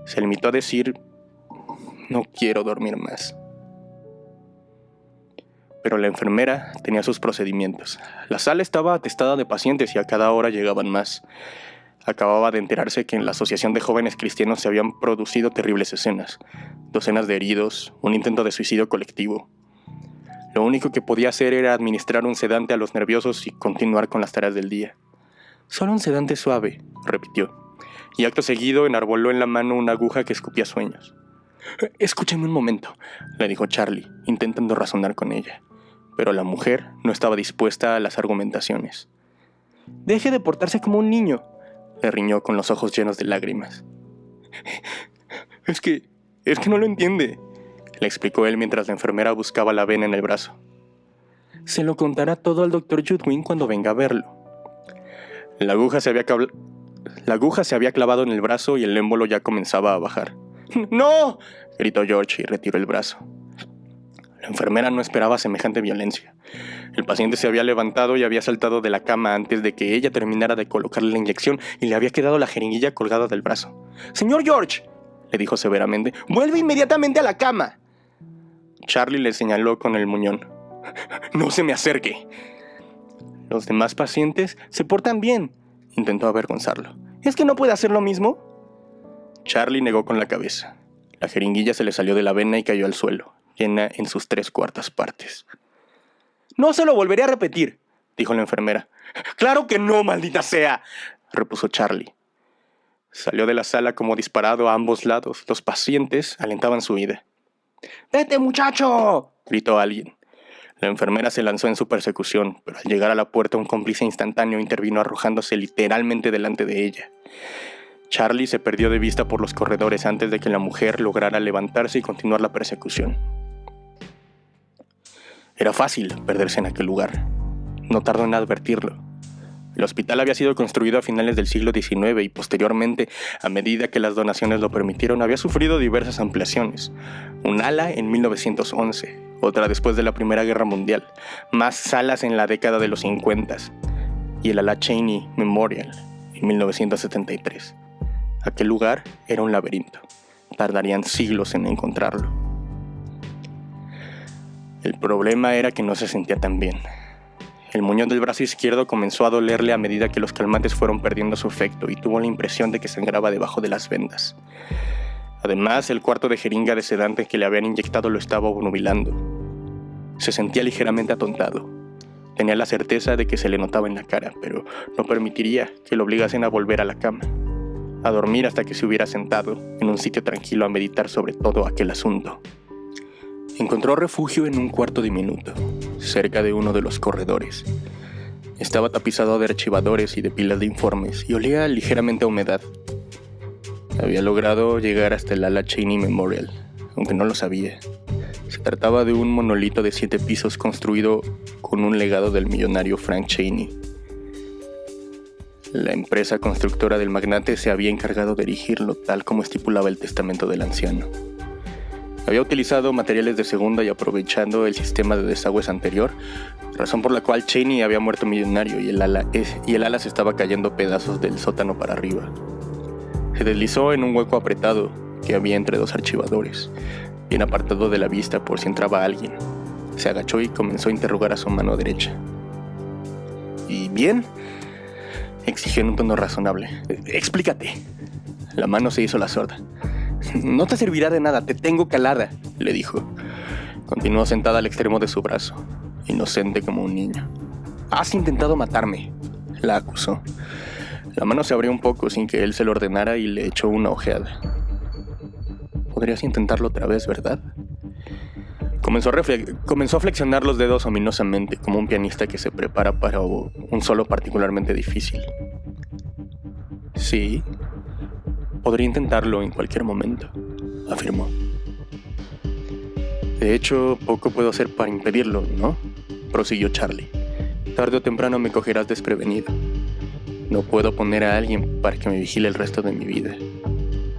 Se limitó a decir: «No quiero dormir más». Pero la enfermera tenía sus procedimientos. La sala estaba atestada de pacientes y a cada hora llegaban más. Acababa de enterarse que en la Asociación de Jóvenes Cristianos se habían producido terribles escenas. Docenas de heridos, un intento de suicidio colectivo. Lo único que podía hacer era administrar un sedante a los nerviosos y continuar con las tareas del día. «Solo un sedante suave», repitió. Y acto seguido enarboló en la mano una aguja que escupía sueños. «Escúcheme un momento», le dijo Charlie, intentando razonar con ella. Pero la mujer no estaba dispuesta a las argumentaciones. «Deje de portarse como un niño», le riñó con los ojos llenos de lágrimas. Es que no lo entiende», le explicó él mientras la enfermera buscaba la vena en el brazo. Se lo contará todo al Dr. Judwin cuando venga a verlo. La aguja se había clavado en el brazo y el émbolo ya comenzaba a bajar. ¡No!, gritó George y retiró el brazo. La enfermera no esperaba semejante violencia. El paciente se había levantado y había saltado de la cama antes de que ella terminara de colocarle la inyección y le había quedado la jeringuilla colgada del brazo. «Señor George», le dijo severamente, «vuelve inmediatamente a la cama». Charlie le señaló con el muñón. «No se me acerque». Los demás pacientes se portan bien, intentó avergonzarlo. ¿Es que no puede hacer lo mismo? Charlie negó con la cabeza. La jeringuilla se le salió de la vena y cayó al suelo, llena en sus 3/4 partes. «No se lo volveré a repetir», dijo la enfermera. «Claro que no, maldita sea», repuso Charlie. Salió de la sala como disparado a ambos lados. Los pacientes alentaban su ida. «¡Vete, muchacho!», gritó alguien. La enfermera se lanzó en su persecución, pero al llegar a la puerta un cómplice instantáneo intervino arrojándose literalmente delante de ella. Charlie se perdió de vista por los corredores antes de que la mujer lograra levantarse y continuar la persecución. Era fácil perderse en aquel lugar. No tardó en advertirlo. El hospital había sido construido a finales del siglo XIX y posteriormente, a medida que las donaciones lo permitieron, había sufrido diversas ampliaciones. Un ala en 1911, otra después de la Primera Guerra Mundial, más salas en la década de los 50 y el ala Cheney Memorial en 1973. Aquel lugar era un laberinto. Tardarían siglos en encontrarlo. El problema era que no se sentía tan bien. El muñón del brazo izquierdo comenzó a dolerle a medida que los calmantes fueron perdiendo su efecto y tuvo la impresión de que sangraba debajo de las vendas. Además, el cuarto de jeringa de sedante que le habían inyectado lo estaba obnubilando. Se sentía ligeramente atontado. Tenía la certeza de que se le notaba en la cara, pero no permitiría que lo obligasen a volver a la cama, a dormir hasta que se hubiera sentado en un sitio tranquilo a meditar sobre todo aquel asunto. Encontró refugio en un cuarto diminuto, cerca de uno de los corredores. Estaba tapizado de archivadores y de pilas de informes y olía ligeramente a humedad. Había logrado llegar hasta el ala Cheney Memorial, aunque no lo sabía. Se trataba de un monolito de 7 pisos construido con un legado del millonario Frank Cheney. La empresa constructora del magnate se había encargado de erigirlo tal como estipulaba el testamento del anciano. Había utilizado materiales de segunda y aprovechando el sistema de desagües anterior, razón por la cual Cheney había muerto millonario y el ala se estaba cayendo pedazos del sótano para arriba. Se deslizó en un hueco apretado que había entre 2 archivadores, bien apartado de la vista por si entraba alguien. Se agachó y comenzó a interrogar a su mano derecha. ¿Y bien?, exigió en un tono razonable. «Explícate». La mano se hizo la sorda. «No te servirá de nada, te tengo calada», le dijo. Continuó sentada al extremo de su brazo, inocente como un niño. «Has intentado matarme», la acusó. La mano se abrió un poco sin que él se lo ordenara y le echó una ojeada. «Podrías intentarlo otra vez, ¿verdad?». Comenzó a flexionar los dedos ominosamente, como un pianista que se prepara para un solo particularmente difícil. «Sí, podría intentarlo en cualquier momento», afirmó. «De hecho, poco puedo hacer para impedirlo, ¿no?», prosiguió Charlie. «Tarde o temprano me cogerás desprevenido. No puedo poner a alguien para que me vigile el resto de mi vida.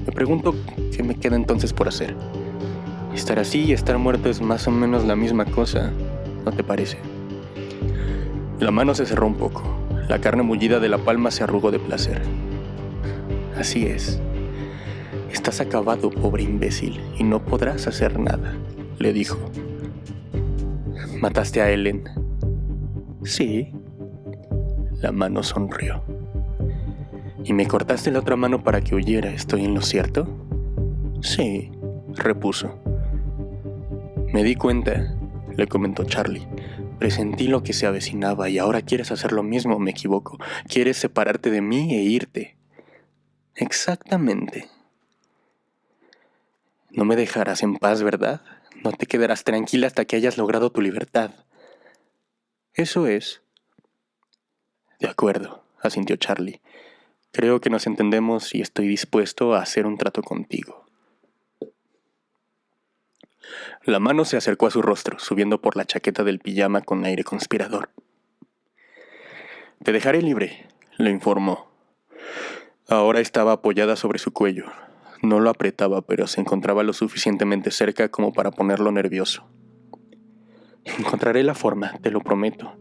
Me pregunto qué me queda entonces por hacer. Estar así y estar muerto es más o menos la misma cosa, ¿no te parece?». La mano se cerró un poco. La carne mullida de la palma se arrugó de placer. «Así es. Estás acabado, pobre imbécil, y no podrás hacer nada», le dijo. «¿Mataste a Ellen?». «Sí». La mano sonrió. «¿Y me cortaste la otra mano para que huyera? ¿Estoy en lo cierto?». «Sí», repuso. «Me di cuenta», le comentó Charlie. «Presentí lo que se avecinaba y ahora quieres hacer lo mismo, ¿me equivoco? Quieres separarte de mí e irte». «Exactamente». «No me dejarás en paz, ¿verdad? No te quedarás tranquila hasta que hayas logrado tu libertad». «Eso es». «De acuerdo», asintió Charlie. «Creo que nos entendemos y estoy dispuesto a hacer un trato contigo». La mano se acercó a su rostro, subiendo por la chaqueta del pijama con aire conspirador. «Te dejaré libre», le informó. Ahora estaba apoyada sobre su cuello. No lo apretaba, pero se encontraba lo suficientemente cerca como para ponerlo nervioso. «Encontraré la forma, te lo prometo.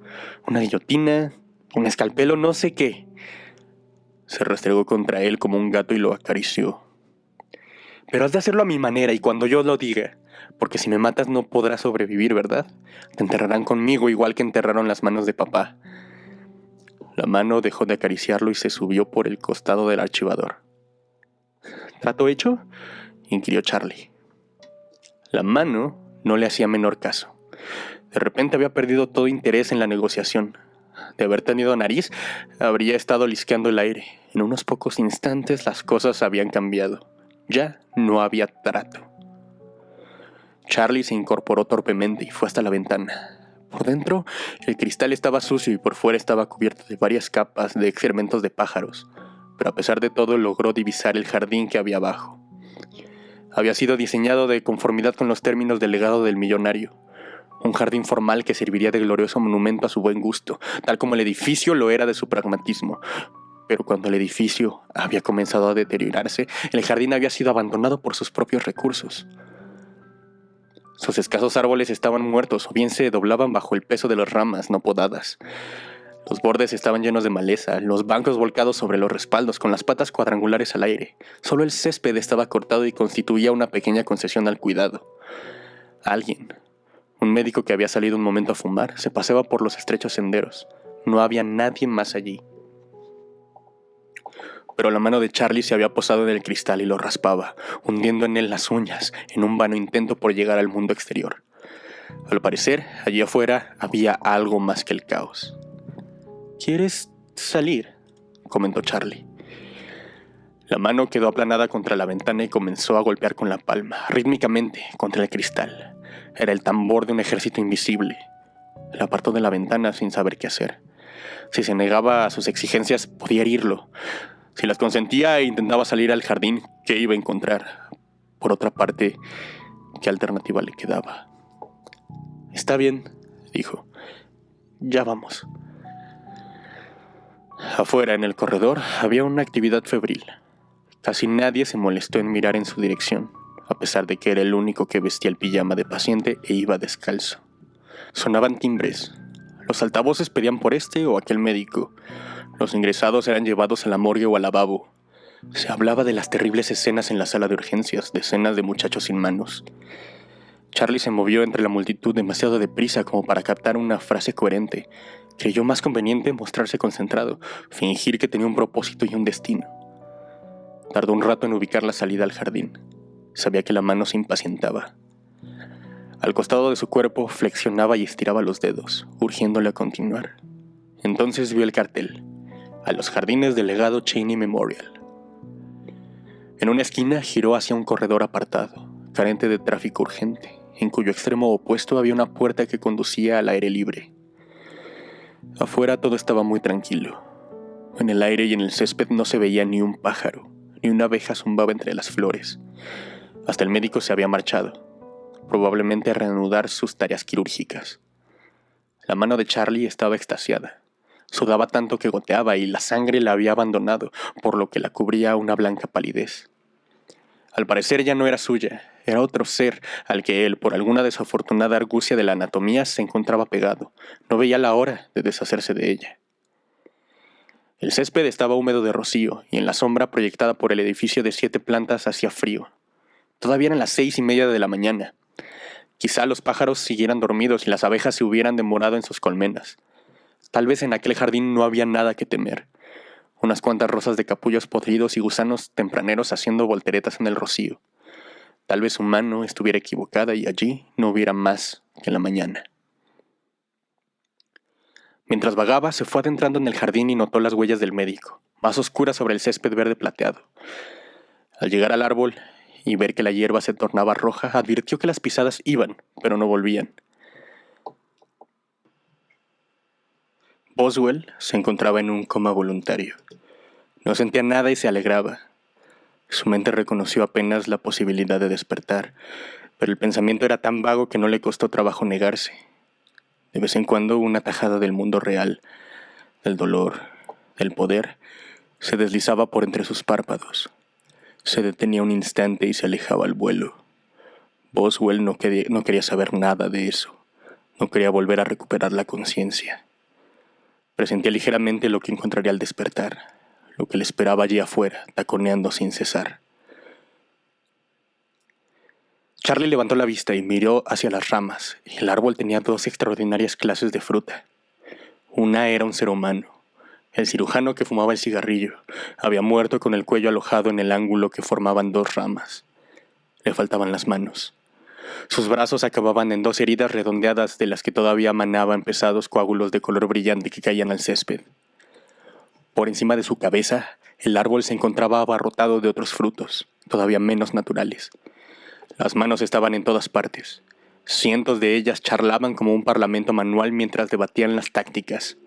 Una guillotina, un escalpelo, no sé qué». Se restregó contra él como un gato y lo acarició. «Pero has de hacerlo a mi manera y cuando yo lo diga, porque si me matas no podrás sobrevivir, ¿verdad? Te enterrarán conmigo igual que enterraron las manos de papá». La mano dejó de acariciarlo y se subió por el costado del archivador. «¿Trato hecho?», inquirió Charlie. La mano no le hacía menor caso. De repente había perdido todo interés en la negociación. De haber tenido nariz, habría estado lisqueando el aire. En unos pocos instantes las cosas habían cambiado. Ya no había trato. Charlie se incorporó torpemente y fue hasta la ventana. Por dentro, el cristal estaba sucio y por fuera estaba cubierto de varias capas de excrementos de pájaros, pero a pesar de todo logró divisar el jardín que había abajo. Había sido diseñado de conformidad con los términos del legado del millonario. Un jardín formal que serviría de glorioso monumento a su buen gusto, tal como el edificio lo era de su pragmatismo. Pero cuando el edificio había comenzado a deteriorarse, el jardín había sido abandonado por sus propios recursos. Sus escasos árboles estaban muertos o bien se doblaban bajo el peso de las ramas no podadas. Los bordes estaban llenos de maleza, los bancos volcados sobre los respaldos con las patas cuadrangulares al aire. Solo el césped estaba cortado y constituía una pequeña concesión al cuidado. Alguien, un médico que había salido un momento a fumar, se paseaba por los estrechos senderos. No había nadie más allí. Pero la mano de Charlie se había posado en el cristal y lo raspaba, hundiendo en él las uñas, en un vano intento por llegar al mundo exterior. Al parecer, allí afuera había algo más que el caos. «¿Quieres salir?», comentó Charlie. La mano quedó aplanada contra la ventana y comenzó a golpear con la palma, rítmicamente, contra el cristal. Era el tambor de un ejército invisible. La apartó de la ventana sin saber qué hacer. Si se negaba a sus exigencias, podía herirlo. Si las consentía e intentaba salir al jardín, ¿qué iba a encontrar? Por otra parte, ¿qué alternativa le quedaba? «Está bien», dijo. «Ya vamos». Afuera, en el corredor, había una actividad febril. Casi nadie se molestó en mirar en su dirección, a pesar de que era el único que vestía el pijama de paciente e iba descalzo. Sonaban timbres. Los altavoces pedían por este o aquel médico. Los ingresados eran llevados a la morgue o al lavabo. Se hablaba de las terribles escenas en la sala de urgencias, decenas de muchachos sin manos. Charlie se movió entre la multitud demasiado deprisa como para captar una frase coherente. Creyó más conveniente mostrarse concentrado, fingir que tenía un propósito y un destino. Tardó un rato en ubicar la salida al jardín. Sabía que la mano se impacientaba. Al costado de su cuerpo flexionaba y estiraba los dedos, urgiéndole a continuar. Entonces vio el cartel: «A los jardines del legado Cheney Memorial». En una esquina giró hacia un corredor apartado, carente de tráfico urgente, en cuyo extremo opuesto había una puerta que conducía al aire libre. Afuera todo estaba muy tranquilo. En el aire y en el césped no se veía ni un pájaro, ni una abeja zumbaba entre las flores. Hasta el médico se había marchado, probablemente a reanudar sus tareas quirúrgicas. La mano de Charlie estaba extasiada. Sudaba tanto que goteaba y la sangre la había abandonado, por lo que la cubría una blanca palidez. Al parecer ya no era suya, era otro ser al que él, por alguna desafortunada argucia de la anatomía, se encontraba pegado. No veía la hora de deshacerse de ella. El césped estaba húmedo de rocío y en la sombra proyectada por el edificio de 7 plantas hacía frío. Todavía eran las 6:30 de la mañana. Quizá los pájaros siguieran dormidos y las abejas se hubieran demorado en sus colmenas. Tal vez en aquel jardín no había nada que temer. Unas cuantas rosas de capullos podridos y gusanos tempraneros haciendo volteretas en el rocío. Tal vez su mano estuviera equivocada y allí no hubiera más que la mañana. Mientras vagaba, se fue adentrando en el jardín y notó las huellas del médico, más oscuras sobre el césped verde plateado. Al llegar al árbol y ver que la hierba se tornaba roja, advirtió que las pisadas iban, pero no volvían. Boswell se encontraba en un coma voluntario. No sentía nada y se alegraba. Su mente reconoció apenas la posibilidad de despertar, pero el pensamiento era tan vago que no le costó trabajo negarse. De vez en cuando una tajada del mundo real, del dolor, del poder, se deslizaba por entre sus párpados. Se detenía un instante y se alejaba al vuelo. Boswell no quería saber nada de eso. No quería volver a recuperar la conciencia. Presentía ligeramente lo que encontraría al despertar, lo que le esperaba allí afuera, taconeando sin cesar. Charlie levantó la vista y miró hacia las ramas. El árbol tenía 2 extraordinarias clases de fruta. Una era un ser humano. El cirujano que fumaba el cigarrillo había muerto con el cuello alojado en el ángulo que formaban 2 ramas. Le faltaban las manos. Sus brazos acababan en 2 heridas redondeadas de las que todavía manaban pesados coágulos de color brillante que caían al césped. Por encima de su cabeza, el árbol se encontraba abarrotado de otros frutos, todavía menos naturales. Las manos estaban en todas partes. Cientos de ellas charlaban como un parlamento manual mientras debatían las tácticas.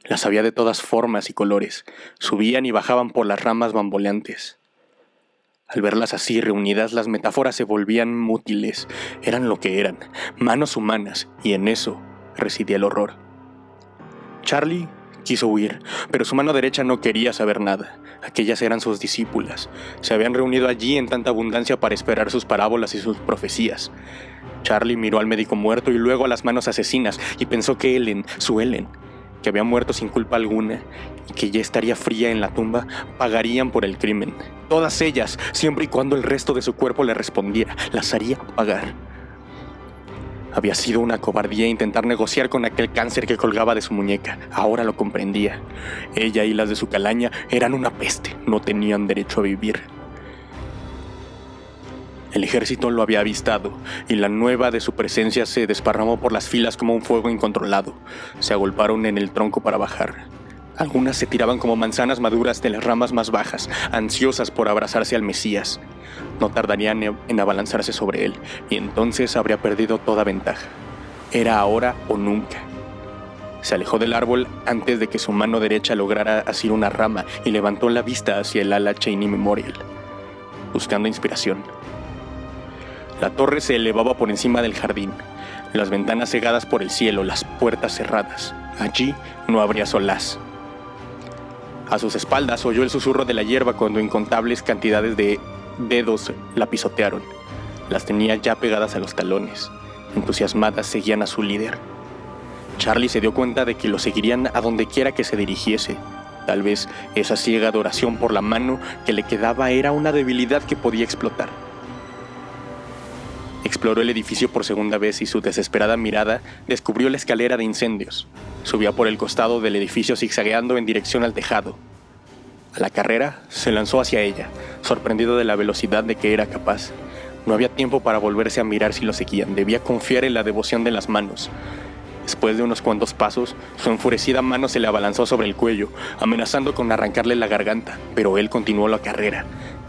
Las había de todas formas y colores. Subían y bajaban por las ramas bamboleantes. Al verlas así reunidas, las metáforas se volvían mútiles. Eran lo que eran, manos humanas, y en eso residía el horror. Charlie quiso huir, pero su mano derecha no quería saber nada. Aquellas eran sus discípulas. Se habían reunido allí en tanta abundancia para esperar sus parábolas y sus profecías. Charlie miró al médico muerto y luego a las manos asesinas y pensó que Ellen, su Ellen, que había muerto sin culpa alguna y que ya estaría fría en la tumba, pagarían por el crimen. Todas ellas, siempre y cuando el resto de su cuerpo le respondiera, las haría pagar. Había sido una cobardía intentar negociar con aquel cáncer que colgaba de su muñeca. Ahora lo comprendía. Ella y las de su calaña eran una peste, no tenían derecho a vivir. El ejército lo había avistado, y la nueva de su presencia se desparramó por las filas como un fuego incontrolado. Se agolparon en el tronco para bajar. Algunas se tiraban como manzanas maduras de las ramas más bajas, ansiosas por abrazarse al Mesías. No tardarían en abalanzarse sobre él, y entonces habría perdido toda ventaja. Era ahora o nunca. Se alejó del árbol antes de que su mano derecha lograra asir una rama y levantó la vista hacia el ala Cheney Memorial, buscando inspiración. La torre se elevaba por encima del jardín, las ventanas cegadas por el cielo, las puertas cerradas. Allí no habría solaz. A sus espaldas oyó el susurro de la hierba cuando incontables cantidades de dedos la pisotearon. Las tenía ya pegadas a los talones. Entusiasmadas seguían a su líder. Charlie se dio cuenta de que lo seguirían a donde quiera que se dirigiese. Tal vez esa ciega adoración por la mano que le quedaba era una debilidad que podía explotar. Exploró el edificio por segunda vez y su desesperada mirada descubrió la escalera de incendios. Subía por el costado del edificio zigzagueando en dirección al tejado. A la carrera se lanzó hacia ella, sorprendido de la velocidad de que era capaz. No había tiempo para volverse a mirar si lo seguían, debía confiar en la devoción de las manos. Después de unos cuantos pasos, su enfurecida mano se le abalanzó sobre el cuello, amenazando con arrancarle la garganta, pero él continuó la carrera,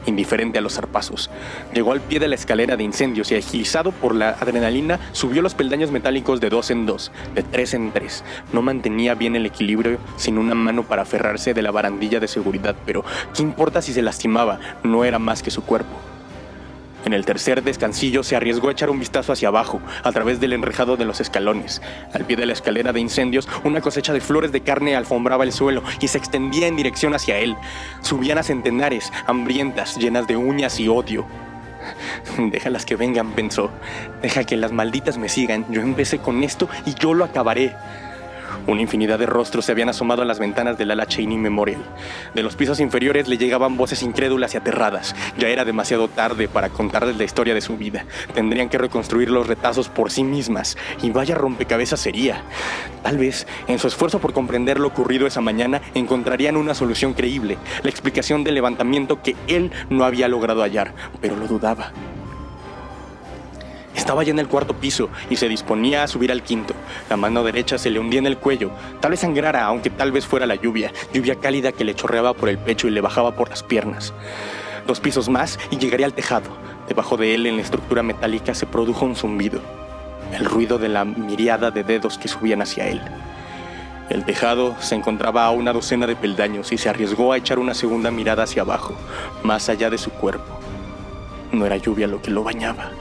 indiferente a los zarpazos. Llegó al pie de la escalera de incendios y, agilizado por la adrenalina, subió los peldaños metálicos de 2 en 2, de 3 en 3. No mantenía bien el equilibrio sin una mano para aferrarse de la barandilla de seguridad, pero ¿qué importa si se lastimaba? No era más que su cuerpo. En el tercer descansillo se arriesgó a echar un vistazo hacia abajo, a través del enrejado de los escalones. Al pie de la escalera de incendios, una cosecha de flores de carne alfombraba el suelo y se extendía en dirección hacia él. Subían a centenares, hambrientas, llenas de uñas y odio. Déjalas que vengan, pensó. Deja que las malditas me sigan. Yo empecé con esto y yo lo acabaré. Una infinidad de rostros se habían asomado a las ventanas del ala Cheney Memorial. De los pisos inferiores le llegaban voces incrédulas y aterradas. Ya era demasiado tarde para contarles la historia de su vida. Tendrían que reconstruir los retazos por sí mismas. Y vaya rompecabezas sería. Tal vez, en su esfuerzo por comprender lo ocurrido esa mañana, encontrarían una solución creíble. La explicación del levantamiento que él no había logrado hallar. Pero lo dudaba. Estaba ya en el 4º piso y se disponía a subir al 5º. La mano derecha se le hundía en el cuello. Tal vez sangrara, aunque tal vez fuera la lluvia cálida que le chorreaba por el pecho y le bajaba por las piernas. 2 pisos más y llegaría al tejado. Debajo de él, en la estructura metálica, se produjo un zumbido. El ruido de la miríada de dedos que subían hacia él. El tejado se encontraba a una docena de peldaños y se arriesgó a echar una segunda mirada hacia abajo, más allá de su cuerpo. No era lluvia lo que lo bañaba.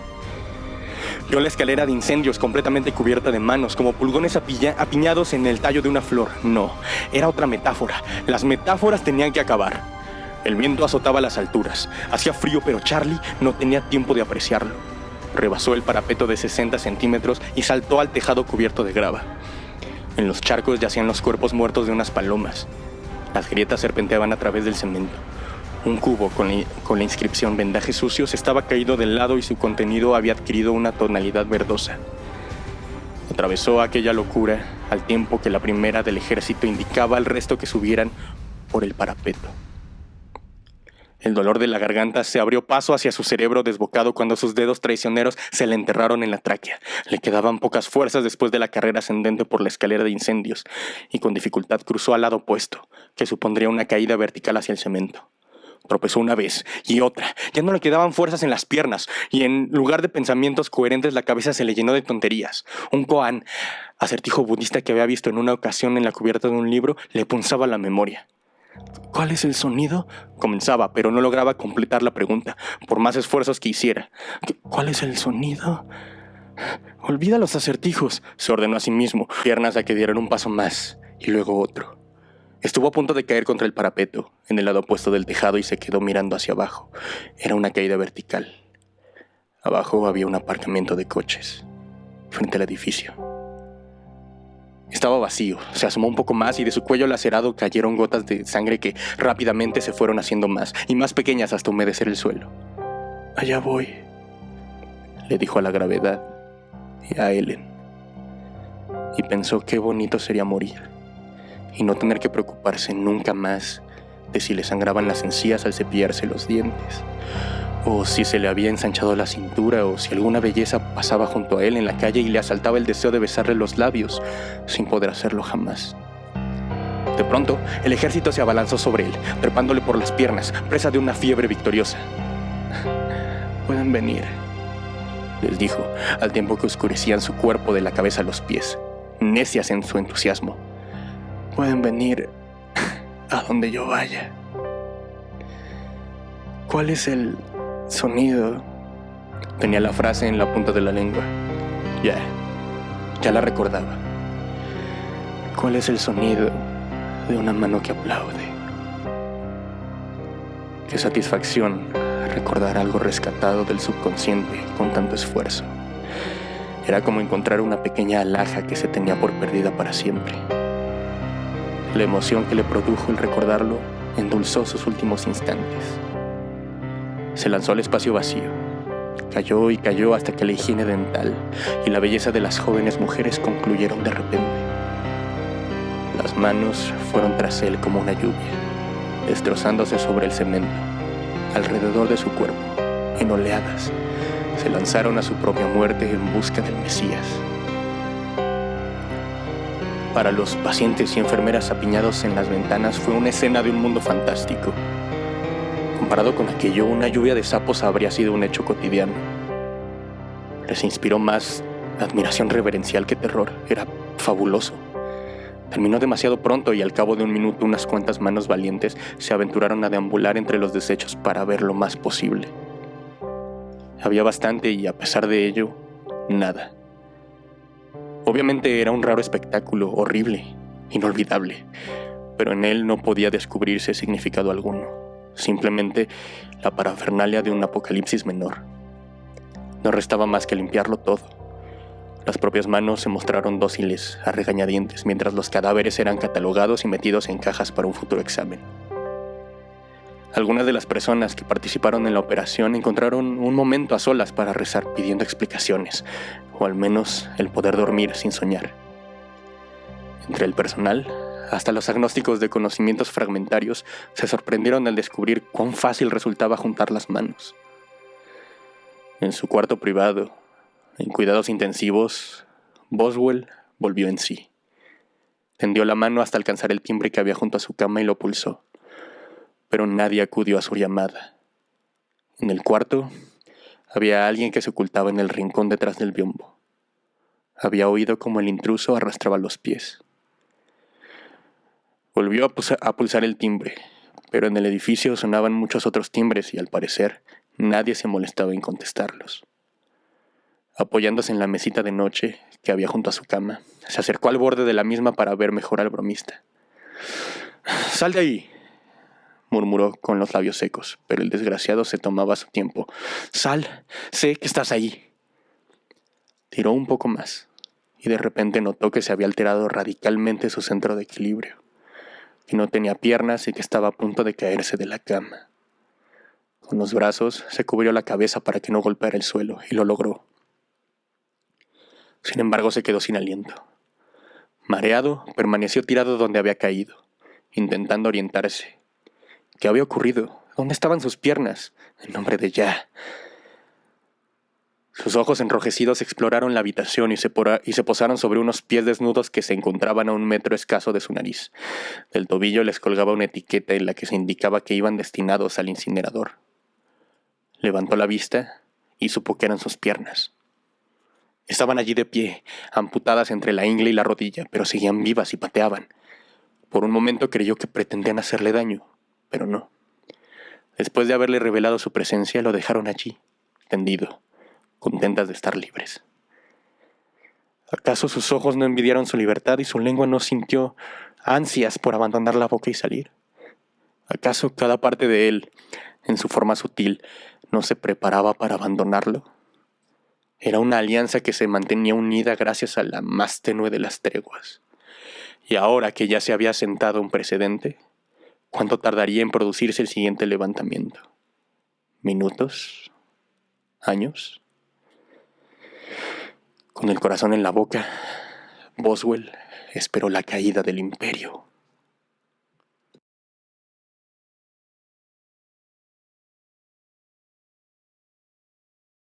Vio la escalera de incendios completamente cubierta de manos, como pulgones apiñados en el tallo de una flor. No, era otra metáfora. Las metáforas tenían que acabar. El viento azotaba las alturas. Hacía frío, pero Charlie no tenía tiempo de apreciarlo. Rebasó el parapeto de 60 centímetros y saltó al tejado cubierto de grava. En los charcos yacían los cuerpos muertos de unas palomas. Las grietas serpenteaban a través del cemento. Un cubo con la inscripción "Vendajes sucios" estaba caído del lado y su contenido había adquirido una tonalidad verdosa. Atravesó aquella locura al tiempo que la primera del ejército indicaba al resto que subieran por el parapeto. El dolor de la garganta se abrió paso hacia su cerebro desbocado cuando sus dedos traicioneros se le enterraron en la tráquea. Le quedaban pocas fuerzas después de la carrera ascendente por la escalera de incendios, y con dificultad cruzó al lado opuesto, que supondría una caída vertical hacia el cemento. Tropezó una vez y otra. Ya no le quedaban fuerzas en las piernas, y en lugar de pensamientos coherentes la cabeza se le llenó de tonterías. Un koan, acertijo budista que había visto en una ocasión en la cubierta de un libro, le punzaba la memoria. ¿Cuál es el sonido? Comenzaba, pero no lograba completar la pregunta, por más esfuerzos que hiciera. ¿Cuál es el sonido? Olvida los acertijos, se ordenó a sí mismo, piernas a que dieran un paso más, y luego otro. Estuvo a punto de caer contra el parapeto, en el lado opuesto del tejado, y se quedó mirando hacia abajo. Era una caída vertical. Abajo había un aparcamiento de coches, frente al edificio. Estaba vacío. Se asomó un poco más y de su cuello lacerado cayeron gotas de sangre que rápidamente se fueron haciendo más y más pequeñas hasta humedecer el suelo. «Allá voy», le dijo a la gravedad y a Ellen. Y pensó qué bonito sería morir y no tener que preocuparse nunca más de si le sangraban las encías al cepillarse los dientes, o si se le había ensanchado la cintura, o si alguna belleza pasaba junto a él en la calle y le asaltaba el deseo de besarle los labios, sin poder hacerlo jamás. De pronto, el ejército se abalanzó sobre él, trepándole por las piernas, presa de una fiebre victoriosa. «Pueden venir», les dijo, al tiempo que oscurecían su cuerpo de la cabeza a los pies, necias en su entusiasmo. «Pueden venir a donde yo vaya». «¿Cuál es el sonido?» Tenía la frase en la punta de la lengua. Ya la recordaba. ¿Cuál es el sonido de una mano que aplaude? Qué satisfacción recordar algo rescatado del subconsciente con tanto esfuerzo. Era como encontrar una pequeña alhaja que se tenía por perdida para siempre. La emoción que le produjo el recordarlo endulzó sus últimos instantes. Se lanzó al espacio vacío. Cayó y cayó hasta que la higiene dental y la belleza de las jóvenes mujeres concluyeron de repente. Las manos fueron tras él como una lluvia, destrozándose sobre el cemento, alrededor de su cuerpo, en oleadas. Se lanzaron a su propia muerte en busca del Mesías. Para los pacientes y enfermeras apiñados en las ventanas fue una escena de un mundo fantástico. Comparado con aquello, una lluvia de sapos habría sido un hecho cotidiano. Les inspiró más admiración reverencial que terror. Era fabuloso. Terminó demasiado pronto y al cabo de un minuto unas cuantas manos valientes se aventuraron a deambular entre los desechos para ver lo más posible. Había bastante y a pesar de ello, nada. Obviamente era un raro espectáculo, horrible, inolvidable, pero en él no podía descubrirse significado alguno. Simplemente la parafernalia de un apocalipsis menor. No restaba más que limpiarlo todo. Las propias manos se mostraron dóciles a regañadientes mientras los cadáveres eran catalogados y metidos en cajas para un futuro examen. Algunas de las personas que participaron en la operación encontraron un momento a solas para rezar pidiendo explicaciones, o al menos el poder dormir sin soñar. Entre el personal, hasta los agnósticos de conocimientos fragmentarios se sorprendieron al descubrir cuán fácil resultaba juntar las manos. En su cuarto privado, en cuidados intensivos, Boswell volvió en sí. Tendió la mano hasta alcanzar el timbre que había junto a su cama y lo pulsó. Pero nadie acudió a su llamada. En el cuarto había alguien que se ocultaba en el rincón detrás del biombo. Había oído cómo el intruso arrastraba los pies. Volvió a pulsar el timbre, pero en el edificio sonaban muchos otros timbres y al parecer nadie se molestaba en contestarlos. Apoyándose en la mesita de noche que había junto a su cama, se acercó al borde de la misma para ver mejor al bromista. «¡Sal de ahí!», murmuró con los labios secos, pero el desgraciado se tomaba su tiempo. «¡Sal! Sé que estás ahí». Tiró un poco más, y de repente notó que se había alterado radicalmente su centro de equilibrio, que no tenía piernas y que estaba a punto de caerse de la cama. Con los brazos se cubrió la cabeza para que no golpeara el suelo, y lo logró. Sin embargo, se quedó sin aliento. Mareado, permaneció tirado donde había caído, intentando orientarse. ¿Qué había ocurrido? ¿Dónde estaban sus piernas? En nombre de Ya. Sus ojos enrojecidos exploraron la habitación y se posaron sobre unos pies desnudos que se encontraban a 1 metro escaso de su nariz. Del tobillo les colgaba una etiqueta en la que se indicaba que iban destinados al incinerador. Levantó la vista y supo que eran sus piernas. Estaban allí de pie, amputadas entre la ingle y la rodilla, pero seguían vivas y pateaban. Por un momento creyó que pretendían hacerle daño, pero no. Después de haberle revelado su presencia, lo dejaron allí, tendido, contentas de estar libres. ¿Acaso sus ojos no envidiaron su libertad y su lengua no sintió ansias por abandonar la boca y salir? ¿Acaso cada parte de él, en su forma sutil, no se preparaba para abandonarlo? Era una alianza que se mantenía unida gracias a la más tenue de las treguas. Y ahora que ya se había sentado un precedente, ¿cuánto tardaría en producirse el siguiente levantamiento? ¿Minutos? ¿Años? Con el corazón en la boca, Boswell esperó la caída del imperio.